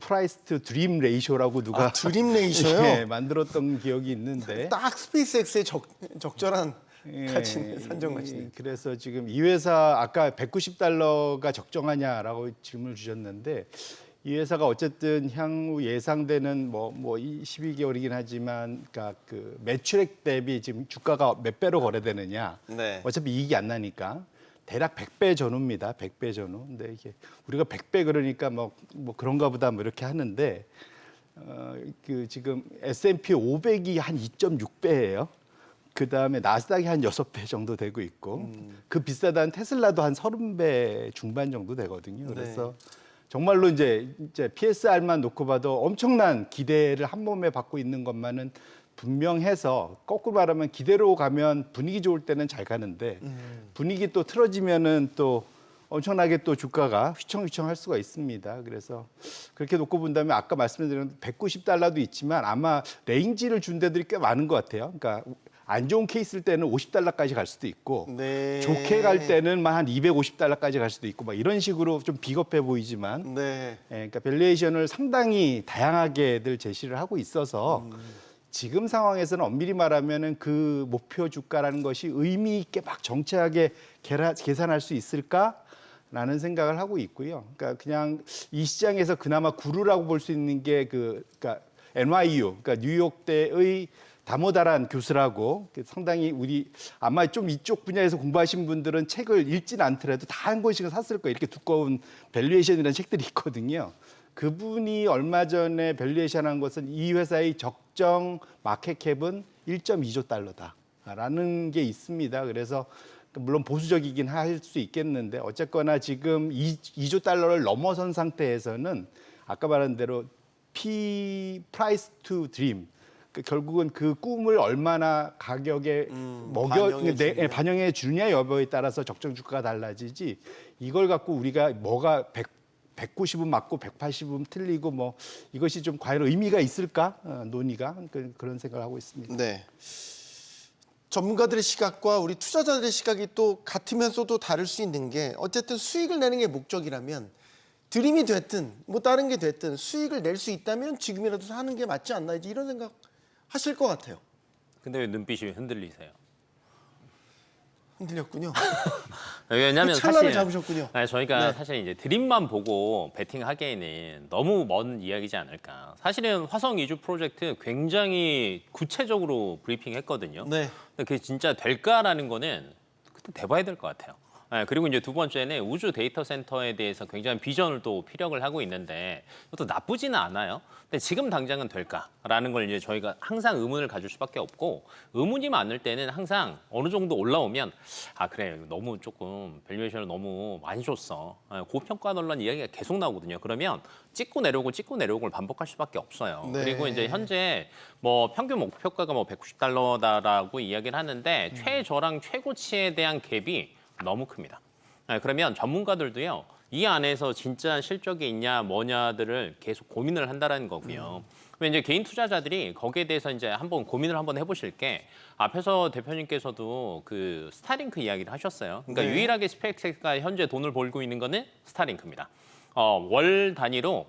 프라이스 투 드림 레이쇼라고 누가 드림 레이셔요? 예, 만들었던 기억이 있는데 딱 스페이스X의 적절한 예, 가치네, 산정 가치네. 그래서 지금 이 회사 아까 190달러가 적정하냐라고 질문을 주셨는데 이 회사가 어쨌든 향후 예상되는 뭐 12개월이긴 하지만 그러니까 그 매출액 대비 지금 주가가 몇 배로 거래되느냐 네. 어차피 이익이 안 나니까 대략 100배 전후입니다. 100배 전후. 근데 이게 우리가 100배 그러니까 뭐 그런가 보다 뭐 이렇게 하는데 그 지금 S&P 500이 한 2.6배예요. 그 다음에 나스닥이 한 6배 정도 되고 있고 그 비싸다는 테슬라도 한 30배 중반 정도 되거든요. 그래서 정말로 이제 PSR만 놓고 봐도 엄청난 기대를 한 몸에 받고 있는 것만은 분명해서 거꾸로 말하면 기대로 가면 분위기 좋을 때는 잘 가는데 분위기 또 틀어지면은 또 엄청나게 또 주가가 휘청휘청할 수가 있습니다. 그래서 그렇게 놓고 본다면 아까 말씀드린 190달러도 있지만 아마 레인지를 준 데들이 꽤 많은 것 같아요. 그러니까 안 좋은 케이스일 때는 50달러까지 갈 수도 있고 네. 좋게 갈 때는 한 250달러까지 갈 수도 있고 막 이런 식으로 좀 비겁해 보이지만 네. 그러니까 밸류에이션을 상당히 다양하게들 제시를 하고 있어서 지금 상황에서는 엄밀히 말하면은 그 목표 주가라는 것이 의미 있게 막 정체하게 계산할 수 있을까라는 생각을 하고 있고요. 그러니까 그냥 이 시장에서 그나마 구루라고 볼 수 있는 게 그러니까 NYU, 그러니까 뉴욕대의 다모다란 교수라고 상당히 우리 아마 좀 이쪽 분야에서 공부하신 분들은 책을 읽진 않더라도 다 한 권씩은 샀을 거예요. 이렇게 두꺼운 밸류에이션이라는 책들이 있거든요. 그분이 얼마 전에 밸류에이션 한 것은 이 회사의 적정 마켓캡은 1.2조 달러다라는 게 있습니다. 그래서 물론 보수적이긴 할 수 있겠는데 어쨌거나 지금 2조 달러를 넘어선 상태에서는 아까 말한 대로 price to dream 결국은 그 꿈을 얼마나 가격에 반영해 주느냐 여부에 따라서 적정 주가가 달라지지 이걸 갖고 우리가 뭐가 190은 맞고 180은 틀리고 뭐 이것이 좀 과연 의미가 있을까 논의가 그런 생각을 하고 있습니다. 네. 전문가들의 시각과 우리 투자자들의 시각이 또 같으면서도 다를 수 있는 게 어쨌든 수익을 내는 게 목적이라면 드림이 됐든 뭐 다른 게 됐든 수익을 낼 수 있다면 지금이라도 사는 게 맞지 않나 이제 이런 생각 하실 것 같아요. 근데 왜 눈빛이 흔들리세요? 흔들렸군요. 왜냐하면 찰나를 사실 잡으셨군요. 저희가 네. 사실 이제 드림만 보고 베팅하기에는 너무 먼 이야기지 않을까. 사실은 화성 이주 프로젝트 굉장히 구체적으로 브리핑했거든요. 네. 근데 그게 진짜 될까라는 거는 그때 돼봐야 될 것 같아요. 그리고 이제 두 번째는 우주 데이터 센터에 대해서 굉장히 비전을 또 피력을 하고 있는데 그것도 나쁘지는 않아요. 근데 지금 당장은 될까라는 걸 이제 저희가 항상 의문을 가질 수밖에 없고 의문이 많을 때는 항상 어느 정도 올라오면 아 그래 너무 조금 밸류에이션을 너무 많이 줬어. 고평가 논란 이야기가 계속 나오거든요. 그러면 찍고 내려오고 를 반복할 수밖에 없어요. 네. 그리고 이제 현재 뭐 평균 목표가가 뭐 190달러다라고 이야기를 하는데 최저랑 최고치에 대한 갭이 너무 큽니다. 그러면 전문가들도요. 이 안에서 진짜 실적이 있냐 뭐냐들을 계속 고민을 한다라는 거고요. 그러면 이제 개인 투자자들이 거기에 대해서 이제 한번 고민을 한번 해보실 게 앞에서 대표님께서도 그 스타링크 이야기를 하셨어요. 그러니까 네. 유일하게 스페이스X가 현재 돈을 벌고 있는 거는 스타링크입니다. 월 단위로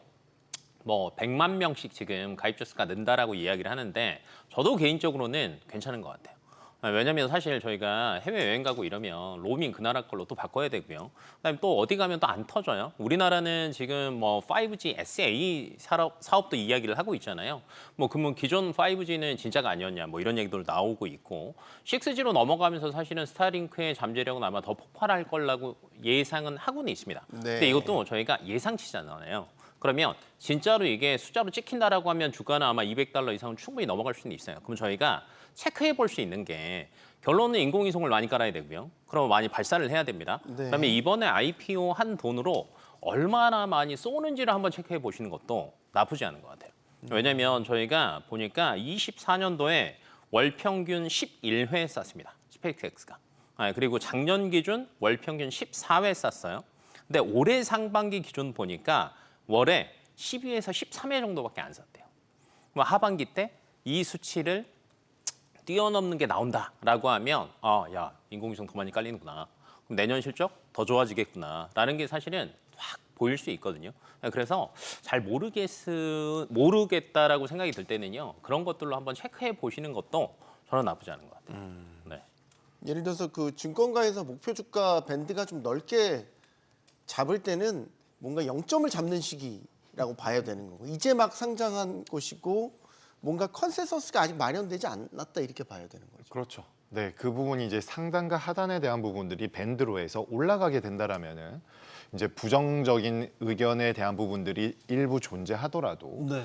뭐 100만 명씩 지금 가입자 수가 는다라고 이야기를 하는데 저도 개인적으로는 괜찮은 것 같아요. 왜냐하면 사실 저희가 해외여행 가고 이러면 로밍 그 나라 걸로 또 바꿔야 되고요. 그다음에 또 어디 가면 또 안 터져요. 우리나라는 지금 뭐 5G SA 사업도 이야기를 하고 있잖아요. 뭐 그러면 기존 5G는 진짜가 아니었냐 뭐 이런 얘기도 나오고 있고 6G로 넘어가면서 사실은 스타링크의 잠재력은 아마 더 폭발할 거라고 예상은 하고는 있습니다. 네. 근데 이것도 저희가 예상치잖아요. 그러면 진짜로 이게 숫자로 찍힌다라고 하면 주가는 아마 200달러 이상은 충분히 넘어갈 수는 있어요. 그럼 저희가 체크해 볼 수 있는 게 결론은 인공위성을 많이 깔아야 되고요. 그럼 많이 발사를 해야 됩니다. 네. 그다음에 이번에 IPO 한 돈으로 얼마나 많이 쏘는지를 한번 체크해 보시는 것도 나쁘지 않은 것 같아요. 왜냐하면 저희가 보니까 24년도에 월 평균 11회 쐈습니다. 스페이스X가. 그리고 작년 기준 월 평균 14회 쐈어요. 근데 올해 상반기 기준 보니까 월에 12회에서 13회 정도밖에 안 쐈대요. 그럼 하반기 때 이 수치를 뛰어넘는 게 나온다라고 하면 야 인공위성 더 많이 깔리는구나. 그럼 내년 실적 더 좋아지겠구나라는 게 사실은 확 보일 수 있거든요. 그래서 잘 모르겠다라고 생각이 들 때는요. 그런 것들로 한번 체크해 보시는 것도 저는 나쁘지 않은 것 같아요. 네. 예를 들어서 그 증권가에서 목표 주가 밴드가 좀 넓게 잡을 때는 뭔가 0점을 잡는 시기라고 봐야 되는 거고 이제 막 상장한 곳이고 뭔가 컨센서스가 아직 마련되지 않았다 이렇게 봐야 되는 거죠. 그렇죠. 네, 그 부분이 이제 상단과 하단에 대한 부분들이 밴드로 해서 올라가게 된다라면은 이제 부정적인 의견에 대한 부분들이 일부 존재하더라도 네.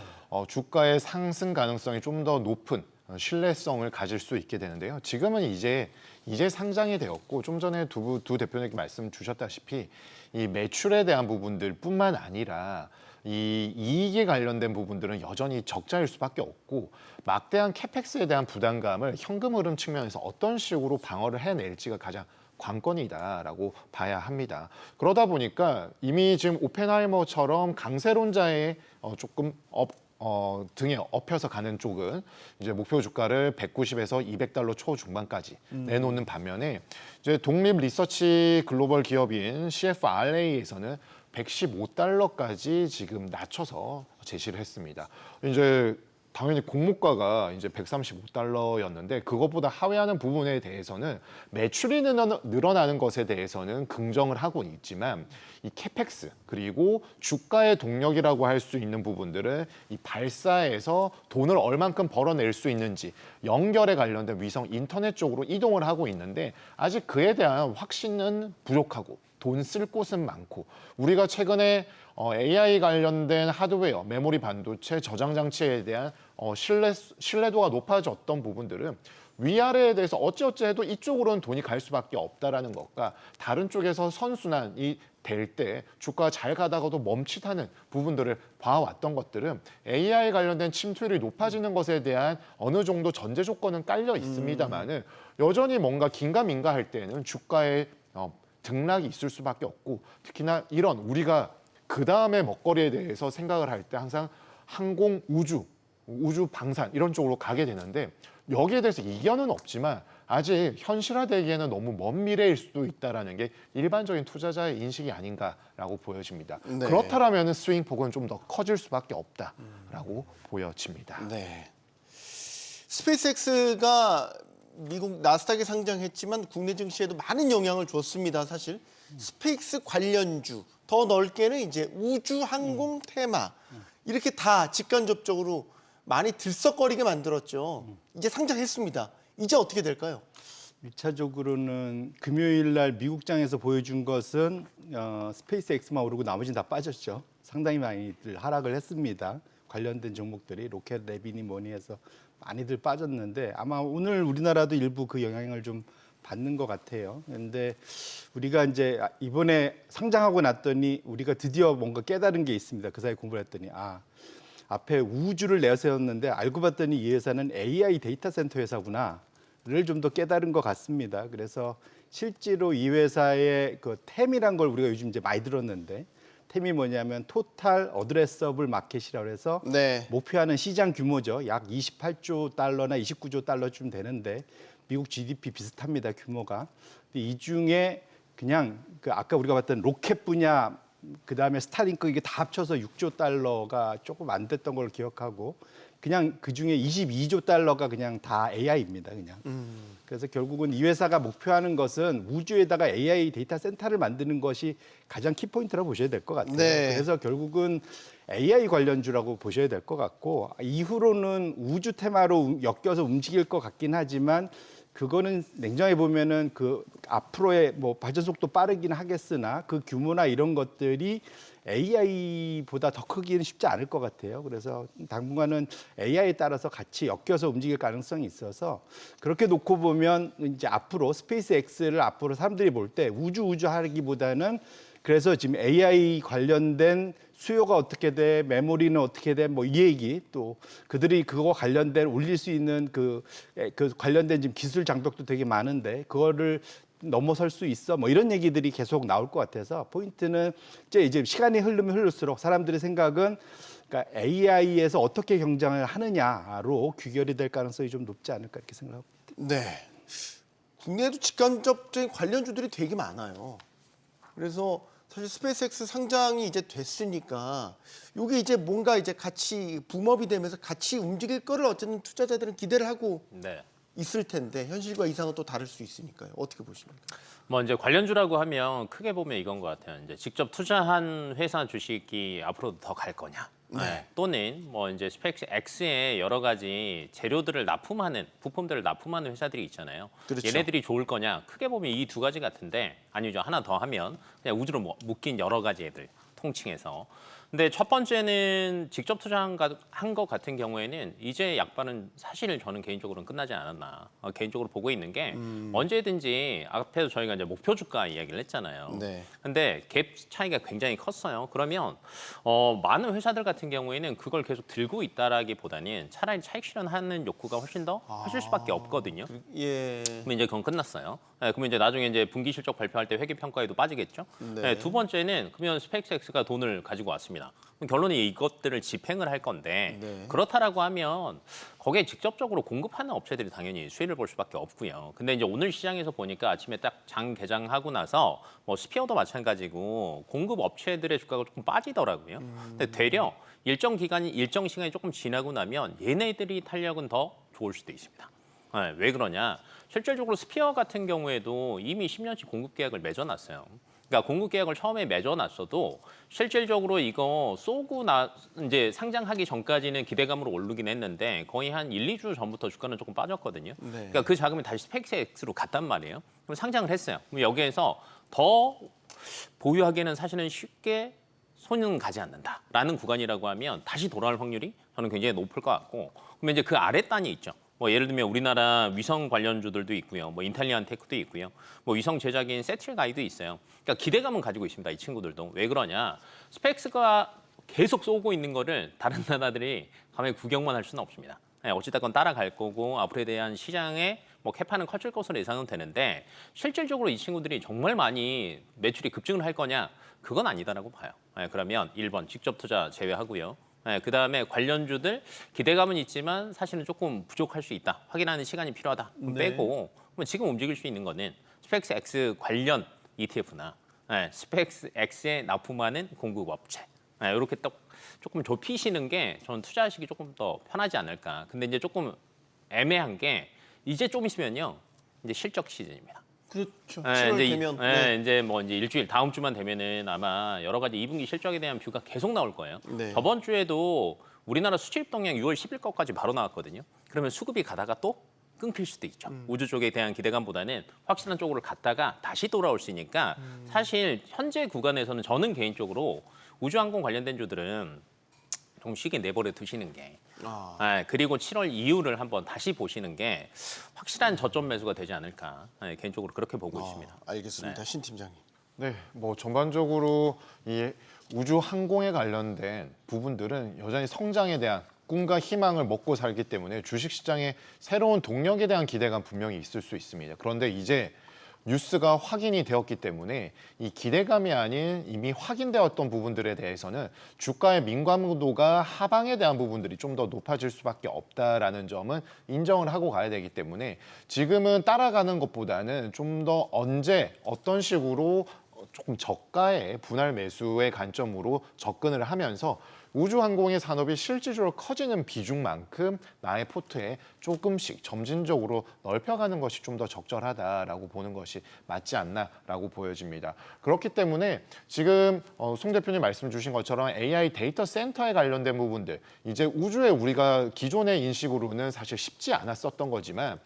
주가의 상승 가능성이 좀 더 높은 신뢰성을 가질 수 있게 되는데요. 지금은 이제 상장이 되었고 좀 전에 두 대표님께 말씀 주셨다시피 이 매출에 대한 부분들뿐만 아니라 이 이익에 관련된 부분들은 여전히 적자일 수밖에 없고 막대한 캐펙스에 대한 부담감을 현금 흐름 측면에서 어떤 식으로 방어를 해낼지가 가장 관건이다라고 봐야 합니다. 그러다 보니까 이미 지금 오펜하이머처럼 강세론자의 조금 등에 업혀서 가는 쪽은 이제 목표 주가를 190에서 200달러 초중반까지 내놓는 반면에 이제 독립 리서치 글로벌 기업인 CFRA에서는 115달러까지 지금 낮춰서 제시를 했습니다. 이제 당연히 공모가가 이제 135달러였는데 그것보다 하회하는 부분에 대해서는 매출이 늘어나는 것에 대해서는 긍정을 하고 있지만 이 캐펙스 그리고 주가의 동력이라고 할 수 있는 부분들은 이 발사에서 돈을 얼만큼 벌어낼 수 있는지 연결에 관련된 위성 인터넷 쪽으로 이동을 하고 있는데 아직 그에 대한 확신은 부족하고 돈 쓸 곳은 많고 우리가 최근에 AI 관련된 하드웨어, 메모리 반도체, 저장 장치에 대한 신뢰도가 높아졌던 부분들은 위아래에 대해서 어찌어찌 해도 이쪽으로는 돈이 갈 수밖에 없다라는 것과 다른 쪽에서 선순환이 될 때 주가가 잘 가다가도 멈칫하는 부분들을 봐왔던 것들은 AI 관련된 침투율이 높아지는 것에 대한 어느 정도 전제 조건은 깔려 있습니다만은 여전히 뭔가 긴가민가 할 때는 주가의 등락이 있을 수밖에 없고 특히나 이런 우리가 그 다음에 먹거리에 대해서 생각을 할 때 항상 항공, 우주 방산 이런 쪽으로 가게 되는데 여기에 대해서 이견은 없지만 아직 현실화되기에는 너무 먼 미래일 수도 있다라는 게 일반적인 투자자의 인식이 아닌가라고 보여집니다. 네. 그렇다라면 스윙폭은 좀 더 커질 수밖에 없다라고 보여집니다. 네. 스페이스X가 미국 나스닥에 상장했지만 국내 증시에도 많은 영향을 줬습니다. 사실 스페이스 관련주 더 넓게는 이제 우주, 항공, 테마 이렇게 다 직간접적으로 많이 들썩거리게 만들었죠. 이제 상장했습니다. 이제 어떻게 될까요? 1차적으로는 금요일 날 미국장에서 보여준 것은 스페이스X만 오르고 나머지는 다 빠졌죠. 상당히 많이들 하락을 했습니다. 관련된 종목들이 로켓 랩이니 뭐니 해서 많이들 빠졌는데 아마 오늘 우리나라도 일부 그 영향을 좀 받는 것 같아요. 그런데 우리가 이제 이번에 상장하고 났더니 우리가 드디어 뭔가 깨달은 게 있습니다. 그 사이 공부를 했더니 앞에 우주를 내세웠는데 알고 봤더니 이 회사는 AI 데이터 센터 회사구나를 좀 더 깨달은 것 같습니다. 그래서 실제로 이 회사의 그 템이란 걸 우리가 요즘 이제 많이 들었는데 템이 뭐냐면 토탈 어드레서블 마켓이라고 해서 네. 목표하는 시장 규모죠. 약 28조 달러나 29조 달러쯤 되는데 미국 GDP 비슷합니다. 규모가. 근데 이 중에 그냥 그 아까 우리가 봤던 로켓 분야 그다음에 스타링크 이게 다 합쳐서 6조 달러가 조금 안 됐던 걸 기억하고 그냥 그중에 22조 달러가 그냥 다 AI입니다. 그냥. 그래서 결국은 이 회사가 목표하는 것은 우주에다가 AI 데이터 센터를 만드는 것이 가장 키포인트라고 보셔야 될 것 같아요. 네. 그래서 결국은 AI 관련주라고 보셔야 될 것 같고 이후로는 우주 테마로 엮여서 움직일 것 같긴 하지만 그거는 냉정히 보면은 그 앞으로의 뭐 발전 속도 빠르긴 하겠으나 그 규모나 이런 것들이 AI보다 더 크기는 쉽지 않을 것 같아요. 그래서 당분간은 AI에 따라서 같이 엮여서 움직일 가능성이 있어서 그렇게 놓고 보면 이제 앞으로 스페이스X를 앞으로 사람들이 볼 때 우주 하기보다는 그래서 지금 AI 관련된 수요가 어떻게 돼, 메모리는 어떻게 돼, 뭐 이 얘기 또 그들이 그거 관련된 올릴 수 있는 그 관련된 지금 기술 장벽도 되게 많은데 그거를 넘어설 수 있어, 뭐 이런 얘기들이 계속 나올 것 같아서 포인트는 이제 시간이 흐르면 흐를수록 사람들의 생각은 그러니까 AI에서 어떻게 경쟁을 하느냐로 귀결이 될 가능성이 좀 높지 않을까 이렇게 생각합니다. 네. 국내에도 직간접적인 관련주들이 되게 많아요. 그래서 사실 스페이스X 상장이 이제 됐으니까 이게 이제 뭔가 이제 같이 붐업이 되면서 같이 움직일 거를 어쨌든 투자자들은 기대를 하고 네. 있을 텐데 현실과 이상은 또 다를 수 있으니까요. 어떻게 보십니까? 뭐 이제 관련주라고 하면 크게 보면 이건 것 같아요. 이제 직접 투자한 회사 주식이 앞으로도 더 갈 거냐, 네. 또는 뭐 이제 스펙스 X에 여러 가지 재료들을 납품하는 부품들을 납품하는 회사들이 있잖아요. 그렇죠. 얘네들이 좋을 거냐? 크게 보면 이 두 가지 같은데 아니죠. 하나 더 하면 그냥 우주로 묶인 여러 가지 애들 통칭해서. 근데 첫 번째는 직접 투자한 것 같은 경우에는 이제 약발은 사실 저는 개인적으로는 끝나지 않았나 개인적으로 보고 있는 게 언제든지 앞에서 저희가 이제 목표 주가 이야기를 했잖아요. 네. 근데 갭 차이가 굉장히 컸어요. 그러면 많은 회사들 같은 경우에는 그걸 계속 들고 있다라기보다는 차라리 차익 실현하는 욕구가 훨씬 더 커질 수밖에 없거든요. 예. 그러면 이제 그건 끝났어요. 네, 그러면 이제 나중에 이제 분기 실적 발표할 때 회계 평가에도 빠지겠죠. 네. 네, 두 번째는 그러면 스페이스X가 돈을 가지고 왔습니다. 그럼 결론이 이것들을 집행을 할 건데 네. 그렇다라고 하면 거기에 직접적으로 공급하는 업체들이 당연히 수혜를 볼 수밖에 없고요. 근데 이제 오늘 시장에서 보니까 아침에 딱 장 개장하고 나서 뭐 스피어도 마찬가지고 공급 업체들의 주가가 조금 빠지더라고요. 근데 되려 일정 시간이 조금 지나고 나면 얘네들이 탄력은 더 좋을 수도 있습니다. 네, 왜 그러냐? 실질적으로 스피어 같은 경우에도 이미 10년치 공급 계약을 맺어놨어요. 그러니까 공급 계약을 처음에 맺어놨어도 실질적으로 이거 쏘고 이제 상장하기 전까지는 기대감으로 오르긴 했는데 거의 한 1, 2주 전부터 주가는 조금 빠졌거든요. 네. 그러니까 그 자금이 다시 스펙스X로 갔단 말이에요. 그럼 상장을 했어요. 그럼 여기에서 더 보유하기에는 사실은 쉽게 손은 가지 않는다라는 구간이라고 하면 다시 돌아올 확률이 저는 굉장히 높을 것 같고 그러면 이제 그 아래 단이 있죠. 뭐 예를 들면 우리나라 위성 관련주들도 있고요. 뭐 인텔리안 테크도 있고요. 뭐 위성 제작인 세틀가이도 있어요. 그러니까 기대감은 가지고 있습니다. 이 친구들도. 왜 그러냐? 스펙스가 계속 쏘고 있는 거를 다른 나라들이 가만히 구경만 할 수는 없습니다. 네, 어찌됐건 따라갈 거고 앞으로에 대한 시장에 뭐 캐파는 커질 것으로 예상은 되는데 실질적으로 이 친구들이 정말 많이 매출이 급증을 할 거냐? 그건 아니다라고 봐요. 네, 그러면 1번 직접 투자 제외하고요. 네, 그다음에 관련주들 기대감은 있지만 사실은 조금 부족할 수 있다. 확인하는 시간이 필요하다. 그럼 네. 빼고 그럼 지금 움직일 수 있는 거는 스펙스 X 관련 ETF나 스펙스 X에 납품하는 공급 업체 이렇게 딱 조금 좁히시는 게 저는 투자하시기 조금 더 편하지 않을까. 근데 이제 조금 애매한 게 이제 좀 있으면요. 이제 실적 시즌입니다. 그렇죠. 네, 7월 이제 되면 이제 뭐 이제 일주일 다음 주만 되면은 아마 여러 가지 2분기 실적에 대한 뷰가 계속 나올 거예요. 네. 저번 주에도 우리나라 수출입 동향 6월 10일 것까지 바로 나왔거든요. 그러면 수급이 가다가 또 끊길 수도 있죠. 우주 쪽에 대한 기대감보다는 확실한 쪽으로 갔다가 다시 돌아올 수 있으니까 사실 현재 구간에서는 저는 개인적으로 우주항공 관련된 주들은 좀 쉽게 내버려 두시는 게 그리고 7월 이후를 한번 다시 보시는 게 확실한 저점 매수가 되지 않을까 개인적으로 그렇게 보고 있습니다. 알겠습니다. 신 팀장님. 네, 뭐 전반적으로 이 우주 항공에 관련된 부분들은 여전히 성장에 대한 꿈과 희망을 먹고 살기 때문에 주식시장에 새로운 동력에 대한 기대감 분명히 있을 수 있습니다. 그런데 이제 뉴스가 확인이 되었기 때문에 이 기대감이 아닌 이미 확인되었던 부분들에 대해서는 주가의 민감도가 하방에 대한 부분들이 좀 더 높아질 수밖에 없다라는 점은 인정을 하고 가야 되기 때문에 지금은 따라가는 것보다는 좀 더 언제 어떤 식으로 조금 저가의 분할 매수의 관점으로 접근을 하면서 우주항공의 산업이 실질적으로 커지는 비중만큼 나의 포트에 조금씩 점진적으로 넓혀가는 것이 좀 더 적절하다라고 보는 것이 맞지 않나라고 보여집니다. 그렇기 때문에 지금 송 대표님 말씀 주신 것처럼 AI 데이터 센터에 관련된 부분들 이제 우주에 우리가 기존의 인식으로는 사실 쉽지 않았었던 거지만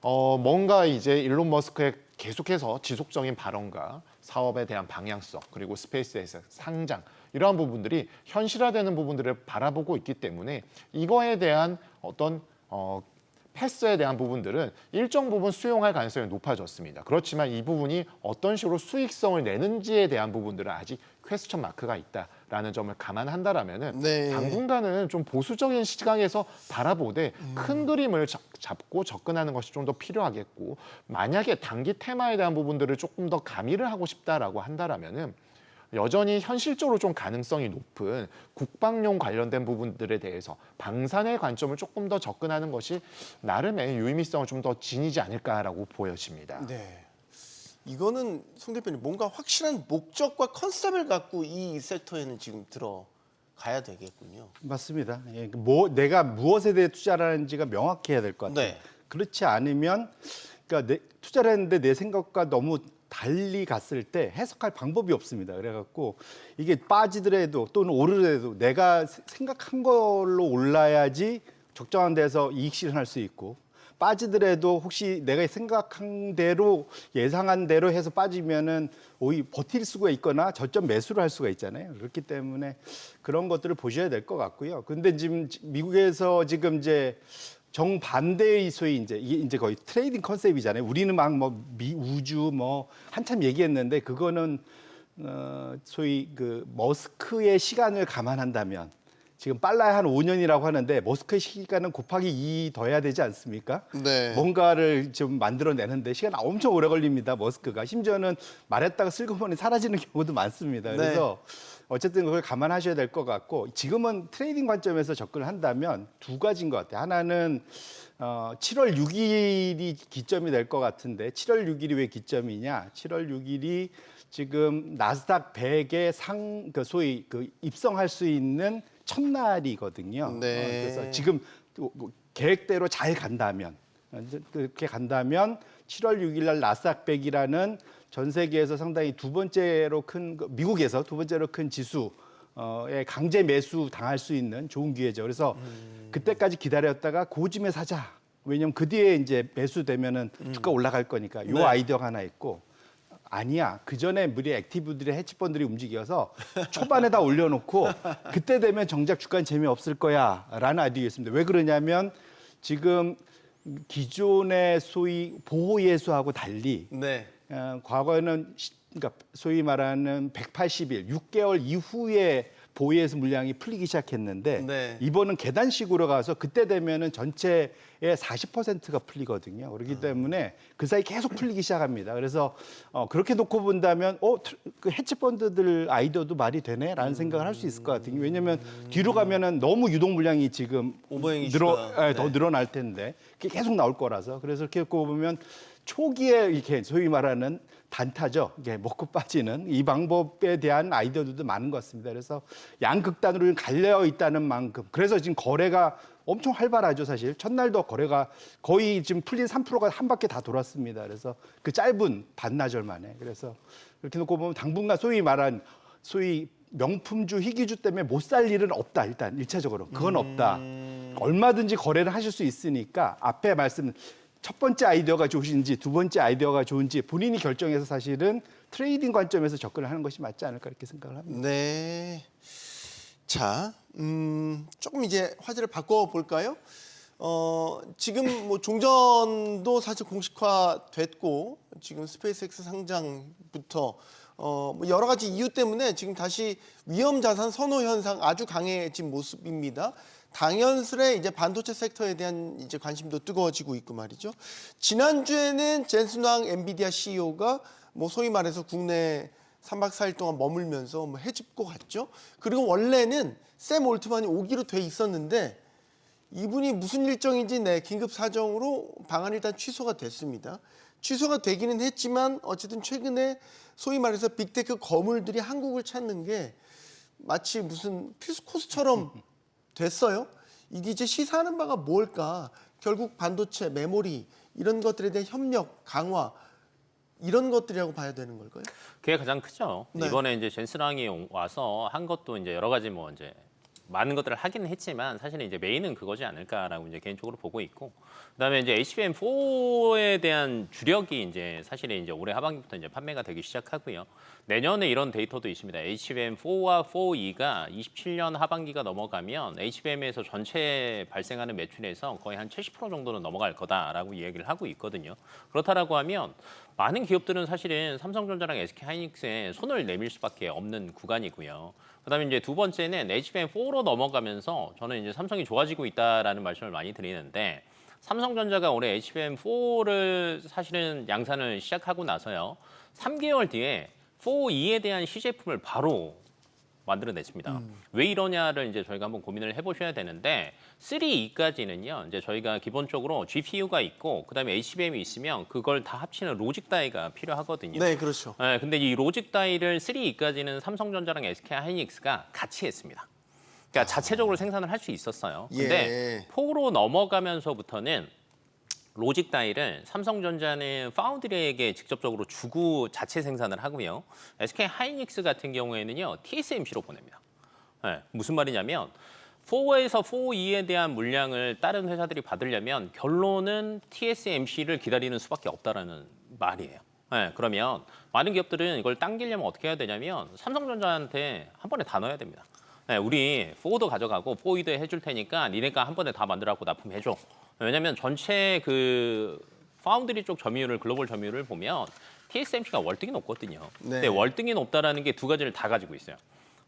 뭔가 이제 일론 머스크의 계속해서 지속적인 발언과 사업에 대한 방향성 그리고 스페이스에서 상장 이러한 부분들이 현실화되는 부분들을 바라보고 있기 때문에 이거에 대한 어떤 패스에 대한 부분들은 일정 부분 수용할 가능성이 높아졌습니다. 그렇지만 이 부분이 어떤 식으로 수익성을 내는지에 대한 부분들은 아직 퀘스천 마크가 있다라는 점을 감안한다라면은 네. 당분간은 좀 보수적인 시각에서 바라보되 큰 그림을 잡고 접근하는 것이 좀 더 필요하겠고 만약에 단기 테마에 대한 부분들을 조금 더 가미를 하고 싶다라고 한다라면은 여전히 현실적으로 좀 가능성이 높은 국방용 관련된 부분들에 대해서 방산의 관점을 조금 더 접근하는 것이 나름의 유의미성을 좀 더 지니지 않을까라고 보여집니다. 네. 이거는 송 대표님 뭔가 확실한 목적과 컨셉을 갖고 이 섹터에는 지금 들어가야 되겠군요. 맞습니다. 예, 내가 무엇에 대해 투자를 하는지가 명확해야 될 것 같아요. 네. 그렇지 않으면 그러니까 투자를 했는데 내 생각과 너무 달리 갔을 때 해석할 방법이 없습니다. 그래갖고 이게 빠지더라도 또는 오르더라도 내가 생각한 걸로 올라야지 적정한 데서 이익 실현할 수 있고, 빠지더라도 혹시 내가 생각한 대로 예상한 대로 해서 빠지면은 오히려 버틸 수가 있거나 저점 매수를 할 수가 있잖아요. 그렇기 때문에 그런 것들을 보셔야 될 것 같고요. 근데 지금 미국에서 지금 이제 정반대의 소위 이제 이게 이제 거의 트레이딩 컨셉이잖아요. 우리는 막 뭐 우주 뭐 한참 얘기했는데 그거는 소위 그 머스크의 시간을 감안한다면 지금 빨라야 한 5년이라고 하는데 머스크의 시간은 곱하기 2 더해야 되지 않습니까? 네. 뭔가를 좀 만들어내는데 시간 엄청 오래 걸립니다. 머스크가. 심지어는 말했다가 슬그머니 사라지는 경우도 많습니다. 그래서 어쨌든 그걸 감안하셔야 될 것 같고, 지금은 트레이딩 관점에서 접근을 한다면 두 가지인 것 같아요. 하나는 7월 6일이 기점이 될 것 같은데, 7월 6일이 왜 기점이냐? 7월 6일이 지금 나스닥 100에 그 소위 그 입성할 수 있는 첫날이거든요. 네. 그래서 지금 계획대로 잘 간다면, 그렇게 간다면 7월 6일 날 나스닥 100이라는 전 세계에서 상당히 두 번째로 큰, 미국에서 두 번째로 큰 지수에 강제 매수 당할 수 있는 좋은 기회죠. 그래서 그때까지 기다렸다가 고점에 사자. 왜냐면 그 뒤에 이제 매수되면은 주가 올라갈 거니까. 요 아이디어가 하나 있고, 아니야. 그 전에 우리 액티브들의 헤지펀드들이 움직여서 초반에 다 올려놓고 그때 되면 정작 주가는 재미없을 거야라는 아이디어가 있습니다. 왜 그러냐면 지금 기존의 소위 보호 예수하고 달리 네. 과거에는 그러니까 소위 말하는 180일, 6개월 이후에 보유예수 물량이 풀리기 시작했는데 네. 이번은 계단식으로 가서 그때 되면은 전체의 40%가 풀리거든요. 그렇기 때문에 그 사이 계속 풀리기 시작합니다. 그래서 그렇게 놓고 본다면 그 헤지펀드들 아이디어도 말이 되네라는 생각을 할 수 있을 것 같아요. 왜냐하면 뒤로 가면은 너무 유동 물량이 지금 오버행 이슈가. 더 늘어날 텐데 그게 계속 나올 거라서, 그래서 이렇게 놓고 보면 초기에 이렇게 소위 말하는 단타죠. 이게 먹고 빠지는 이 방법에 대한 아이디어들도 많은 것 같습니다. 그래서 양극단으로 갈려 있다는 만큼, 그래서 지금 거래가 엄청 활발하죠. 사실 첫날도 거래가 거의 지금 풀린 3%가 한 바퀴 다 돌았습니다. 그래서 그 짧은 반나절 만에, 그래서 이렇게 놓고 보면 당분간 소위 말한 소위 명품주, 희귀주 때문에 못 살 일은 없다. 일단 1차적으로 그건 없다. 얼마든지 거래를 하실 수 있으니까 앞에 말씀 첫 번째 아이디어가 좋으신지 두 번째 아이디어가 좋은지 본인이 결정해서 사실은 트레이딩 관점에서 접근을 하는 것이 맞지 않을까 이렇게 생각을 합니다. 네. 자, 조금 이제 화제를 바꿔볼까요? 지금 뭐 종전도 사실 공식화됐고, 지금 스페이스X 상장부터 뭐 여러 가지 이유 때문에 지금 다시 위험 자산 선호 현상 아주 강해진 모습입니다. 당연스레 이제 반도체 섹터에 대한 이제 관심도 뜨거워지고 있고 말이죠. 지난주에는 젠슨 황 엔비디아 CEO가 뭐 소위 말해서 국내 3박 4일 동안 머물면서 뭐 해집고 갔죠. 그리고 원래는 샘 올트만이 오기로 돼 있었는데 이분이 무슨 일정인지 긴급 사정으로 방한이 일단 취소가 됐습니다. 취소가 되기는 했지만 어쨌든 최근에 소위 말해서 빅테크 거물들이 한국을 찾는 게 마치 무슨 필수 코스처럼 됐어요. 이게 이제 시사하는 바가 뭘까? 결국 반도체, 메모리 이런 것들에 대한 협력, 강화 이런 것들이라고 봐야 되는 걸까요? 그게 가장 크죠. 네. 이번에 이제 젠스랑이 와서 한 것도 이제 여러 가지 뭐 이제 많은 것들을 하기는 했지만 사실은 이제 메인은 그거지 않을까라고 이제 개인적으로 보고 있고, 그다음에 이제 HBM4에 대한 주력이 이제 사실은 이제 올해 하반기부터 이제 판매가 되기 시작하고요. 내년에 이런 데이터도 있습니다. HBM4와 4E가 27년 하반기가 넘어가면 HBM에서 전체 발생하는 매출에서 거의 한 70% 정도는 넘어갈 거다라고 이야기를 하고 있거든요. 그렇다라고 하면 많은 기업들은 사실은 삼성전자랑 SK하이닉스에 손을 내밀 수밖에 없는 구간이고요. 그다음에 이제 두 번째는 HBM4로 넘어가면서 저는 이제 삼성이 좋아지고 있다라는 말씀을 많이 드리는데, 삼성전자가 올해 HBM4를 사실은 양산을 시작하고 나서요. 3개월 뒤에 4E에 대한 시제품을 바로 만들어냈습니다. 왜 이러냐를 이제 저희가 한번 고민을 해보셔야 되는데, 3E까지는요, 이제 저희가 기본적으로 GPU가 있고, 그다음에 HBM이 있으면 그걸 다 합치는 로직 다이가 필요하거든요. 네, 그렇죠. 네, 근데 이 로직 다이를 3E까지는 삼성전자랑 SK하이닉스가 같이 했습니다. 그러니까 자체적으로 생산을 할 수 있었어요. 근데 예. 4로 넘어가면서부터는 로직 다이를 삼성전자는 파운드리에게 직접적으로 주고 자체 생산을 하고요. SK 하이닉스 같은 경우에는요, TSMC로 보냅니다. 네, 무슨 말이냐면 4에서 4E에 대한 물량을 다른 회사들이 받으려면 결론은 TSMC를 기다리는 수밖에 없다라는 말이에요. 네, 그러면 많은 기업들은 이걸 당기려면 어떻게 해야 되냐면 삼성전자한테 한 번에 다 넣어야 됩니다. 네, 우리 4도 가져가고 4E도 해줄 테니까 니네가 한 번에 다 만들어갖고 납품해줘. 왜냐면 전체 그 파운드리 쪽 점유율을 글로벌 점유율을 보면 TSMC가 월등히 높거든요. 근데 월등히 높다라는 게 두 가지를 다 가지고 있어요.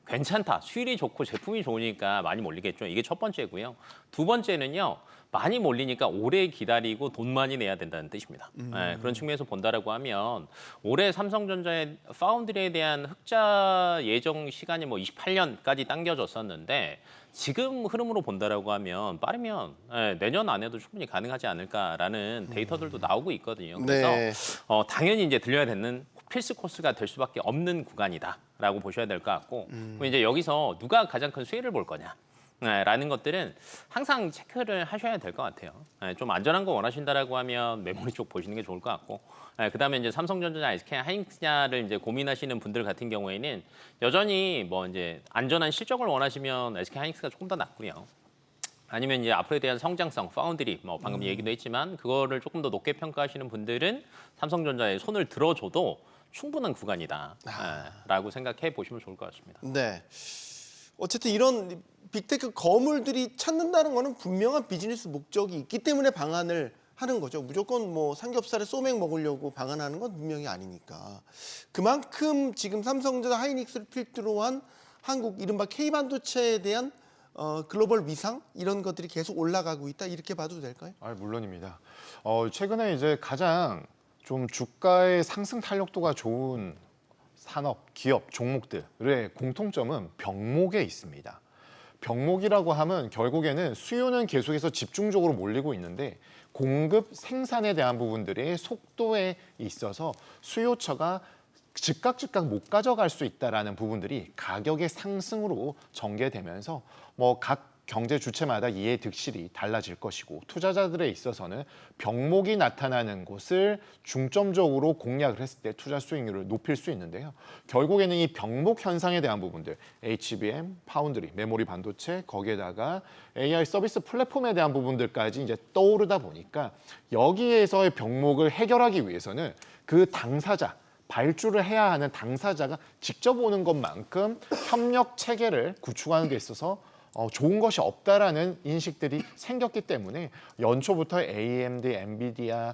괜찮다. 수율이 좋고 제품이 좋으니까 많이 몰리겠죠. 이게 첫 번째고요. 두 번째는요. 많이 몰리니까 오래 기다리고 돈 많이 내야 된다는 뜻입니다. 네, 그런 측면에서 본다라고 하면 올해 삼성전자의 파운드리에 대한 흑자 예정 시간이 뭐 28년까지 당겨졌었는데 지금 흐름으로 본다라고 하면 빠르면 내년 안에도 충분히 가능하지 않을까라는 데이터들도 나오고 있거든요. 그래서 네. 당연히 이제 들려야 되는 필수 코스가 될 수밖에 없는 구간이다라고 보셔야 될 것 같고 그럼 이제 여기서 누가 가장 큰 수혜를 볼 거냐? 라는 것들은 항상 체크를 하셔야 될 것 같아요. 좀 안전한 거 원하신다라고 하면 메모리 쪽 보시는 게 좋을 것 같고, 그다음에 이제 삼성전자, SK 하이닉스냐를 이제 고민하시는 분들 같은 경우에는 여전히 뭐 이제 안전한 실적을 원하시면 SK 하이닉스가 조금 더 낫고요. 아니면 이제 앞으로에 대한 성장성, 파운드리, 뭐 방금 얘기도 했지만 그거를 조금 더 높게 평가하시는 분들은 삼성전자에 손을 들어줘도 충분한 구간이다라고 생각해 보시면 좋을 것 같습니다. 네. 어쨌든 이런 빅테크 거물들이 찾는다는 거는 분명한 비즈니스 목적이 있기 때문에 방한을 하는 거죠. 무조건 뭐 삼겹살에 소맥 먹으려고 방한하는 건 분명히 아니니까. 그만큼 지금 삼성전자 하이닉스를 필두로 한 한국 이른바 K반도체에 대한 글로벌 위상 이런 것들이 계속 올라가고 있다 이렇게 봐도 될까요? 물론입니다. 최근에 이제 가장 좀 주가의 상승 탄력도가 좋은 산업, 기업, 종목들의 공통점은 병목에 있습니다. 병목이라고 하면 결국에는 수요는 계속해서 집중적으로 몰리고 있는데 공급 생산에 대한 부분들의 속도에 있어서 수요처가 즉각 못 가져갈 수 있다라는 부분들이 가격의 상승으로 전개되면서 뭐 각 경제 주체마다 이해 득실이 달라질 것이고 투자자들에 있어서는 병목이 나타나는 곳을 중점적으로 공략을 했을 때 투자 수익률을 높일 수 있는데요. 결국에는 이 병목 현상에 대한 부분들, HBM, 파운드리, 메모리 반도체, 거기에다가 AI 서비스 플랫폼에 대한 부분들까지 이제 떠오르다 보니까 여기에서의 병목을 해결하기 위해서는 그 당사자, 발주를 해야 하는 당사자가 직접 오는 것만큼 협력 체계를 구축하는 데 있어서 좋은 것이 없다라는 인식들이 생겼기 때문에 연초부터 AMD, 엔비디아,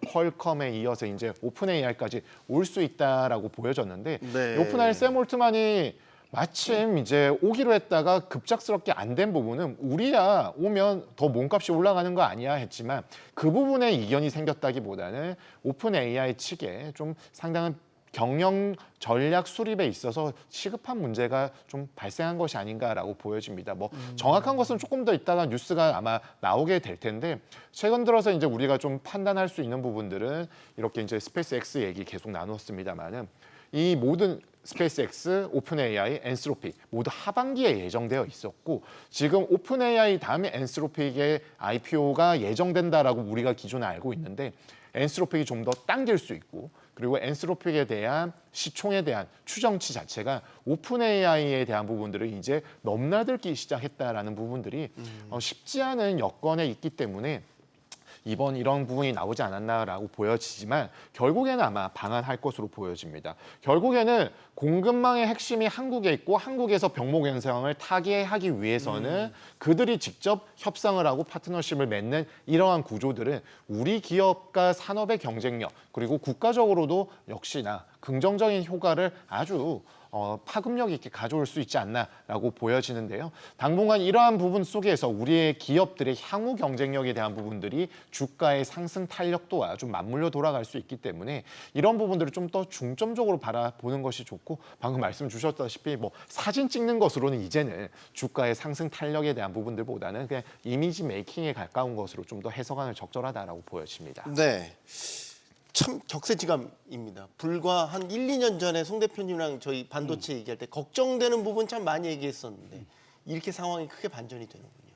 퀄컴에 이어서 이제 오픈 AI까지 올 수 있다라고 보여졌는데 네. 오픈 AI 샘 올트만이 마침 이제 오기로 했다가 급작스럽게 안 된 부분은 우리야 오면 더 몸값이 올라가는 거 아니야 했지만 그 부분에 이견이 생겼다기보다는 오픈 AI 측에 좀 상당한 경영 전략 수립에 있어서 시급한 문제가 좀 발생한 것이 아닌가라고 보여집니다. 뭐 정확한 것은 조금 더 있다가 뉴스가 아마 나오게 될 텐데 최근 들어서 이제 우리가 좀 판단할 수 있는 부분들은 이렇게 이제 스페이스 X 얘기 계속 나눴습니다만은 이 모든 스페이스 X, 오픈 AI, 엔스로픽 모두 하반기에 예정되어 있었고 지금 오픈 AI 다음에 엔스로픽의 IPO가 예정된다라고 우리가 기존에 알고 있는데 엔스로픽이 좀 더 당길 수 있고 그리고 엔스로픽에 대한 시총에 대한 추정치 자체가 오픈 AI에 대한 부분들을 이제 넘나들기 시작했다라는 부분들이 쉽지 않은 여건에 있기 때문에 이번 이런 부분이 나오지 않았나라고 보여지지만 결국에는 아마 방한할 것으로 보여집니다. 결국에는 공급망의 핵심이 한국에 있고 한국에서 병목 현상을 타개하기 위해서는 그들이 직접 협상을 하고 파트너십을 맺는 이러한 구조들은 우리 기업과 산업의 경쟁력 그리고 국가적으로도 역시나 긍정적인 효과를 아주 파급력 있게 가져올 수 있지 않나라고 보여지는데요. 당분간 이러한 부분 속에서 우리의 기업들의 향후 경쟁력에 대한 부분들이 주가의 상승 탄력도와 좀 맞물려 돌아갈 수 있기 때문에 이런 부분들을 좀 더 중점적으로 바라보는 것이 좋고 방금 말씀 주셨다시피 뭐 사진 찍는 것으로는 이제는 주가의 상승 탄력에 대한 부분들보다는 그냥 이미지 메이킹에 가까운 것으로 좀 더 해석하는 적절하다라고 보여집니다. 네. 참 격세지감입니다. 불과 한 1, 2년 전에 송 대표님이랑 저희 반도체 얘기할 때 걱정되는 부분 참 많이 얘기했었는데 이렇게 상황이 크게 반전이 되는군요.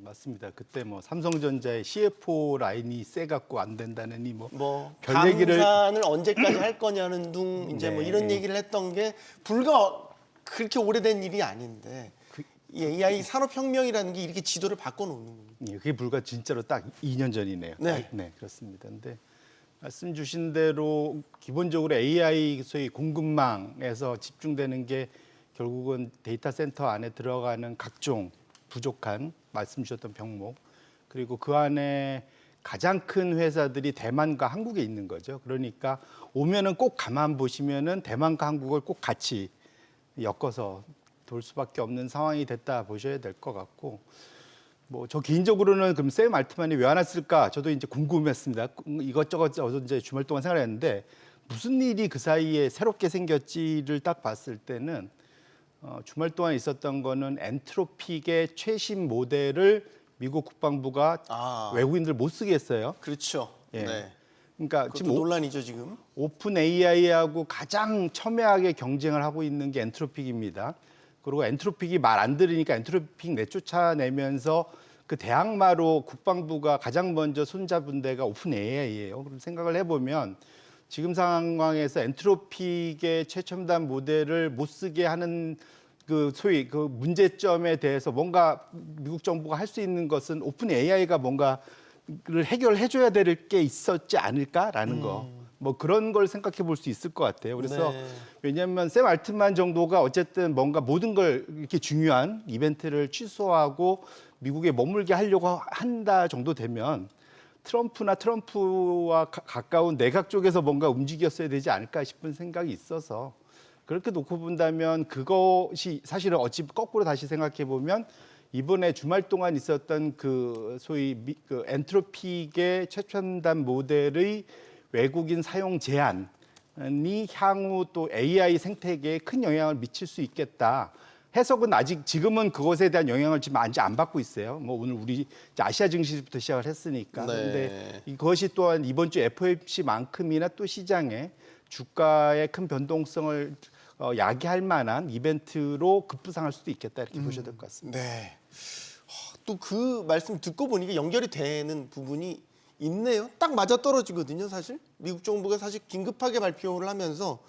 맞습니다. 그때 뭐 삼성전자의 CFO 라인이 세갖고 안 된다느니 뭐 별 얘기를 감산을 언제까지 할 거냐는 둥 이제 뭐 네. 이런 얘기를 했던 게 불과 그렇게 오래된 일이 아닌데 이 AI 산업혁명이라는 게 이렇게 지도를 바꿔놓는군요. 예, 그게 불과 진짜로 딱 2년 전이네요. 네. 네, 그렇습니다. 근데 말씀 주신 대로 기본적으로 AI 소위 공급망에서 집중되는 게 결국은 데이터 센터 안에 들어가는 각종 부족한 말씀 주셨던 병목 그리고 그 안에 가장 큰 회사들이 대만과 한국에 있는 거죠. 그러니까 오면은 꼭 가만 보시면은 대만과 한국을 꼭 같이 엮어서 돌 수밖에 없는 상황이 됐다 보셔야 될 것 같고 뭐 저 개인적으로는 그럼 샘 알트만이 왜 안 왔을까 저도 이제 궁금했습니다. 이것저것 저도 이제 주말 동안 생각했는데 무슨 일이 그 사이에 새롭게 생겼지를 딱 봤을 때는 주말 동안 있었던 거는 엔트로픽의 최신 모델을 미국 국방부가 외국인들 못 쓰게 했어요. 그렇죠. 예. 네. 그러니까 그것도 지금 논란이죠 지금. 오픈 AI하고 가장 첨예하게 경쟁을 하고 있는 게 엔트로픽입니다. 그리고 엔트로픽이 말 안 들으니까 엔트로픽 내쫓아내면서 그 대항마로 국방부가 가장 먼저 손잡은 데가 오픈 AI예요. 그럼 생각을 해보면 지금 상황에서 엔트로픽의 최첨단 모델을 못 쓰게 하는 그 소위 그 문제점에 대해서 뭔가 미국 정부가 할 수 있는 것은 오픈 AI가 뭔가를 해결해줘야 될 게 있었지 않을까라는 거. 뭐 그런 걸 생각해 볼 수 있을 것 같아요. 그래서 네. 왜냐하면 샘 알트만 정도가 어쨌든 뭔가 모든 걸 이렇게 중요한 이벤트를 취소하고 미국에 머물게 하려고 한다 정도 되면 트럼프와 가까운 내각 쪽에서 뭔가 움직였어야 되지 않을까 싶은 생각이 있어서 그렇게 놓고 본다면 그것이 사실은 어찌 거꾸로 다시 생각해 보면 이번에 주말 동안 있었던 그 소위 그 엔트로픽의 최첨단 모델의 외국인 사용 제한이 향후 또 AI 생태계에 큰 영향을 미칠 수 있겠다. 해석은 아직 지금은 그것에 대한 영향을 지금 아직 안 받고 있어요. 뭐 오늘 우리 아시아 증시부터 시작을 했으니까. 네. 그런데 이것이 또한 이번 주 FOMC만큼이나 또 시장에 주가의 큰 변동성을 야기할 만한 이벤트로 급부상할 수도 있겠다 이렇게 보셔야 될 것 같습니다. 네. 또 그 말씀 듣고 보니까 연결이 되는 부분이 있네요. 딱 맞아 떨어지거든요, 사실. 미국 정부가 사실 긴급하게 발표를 하면서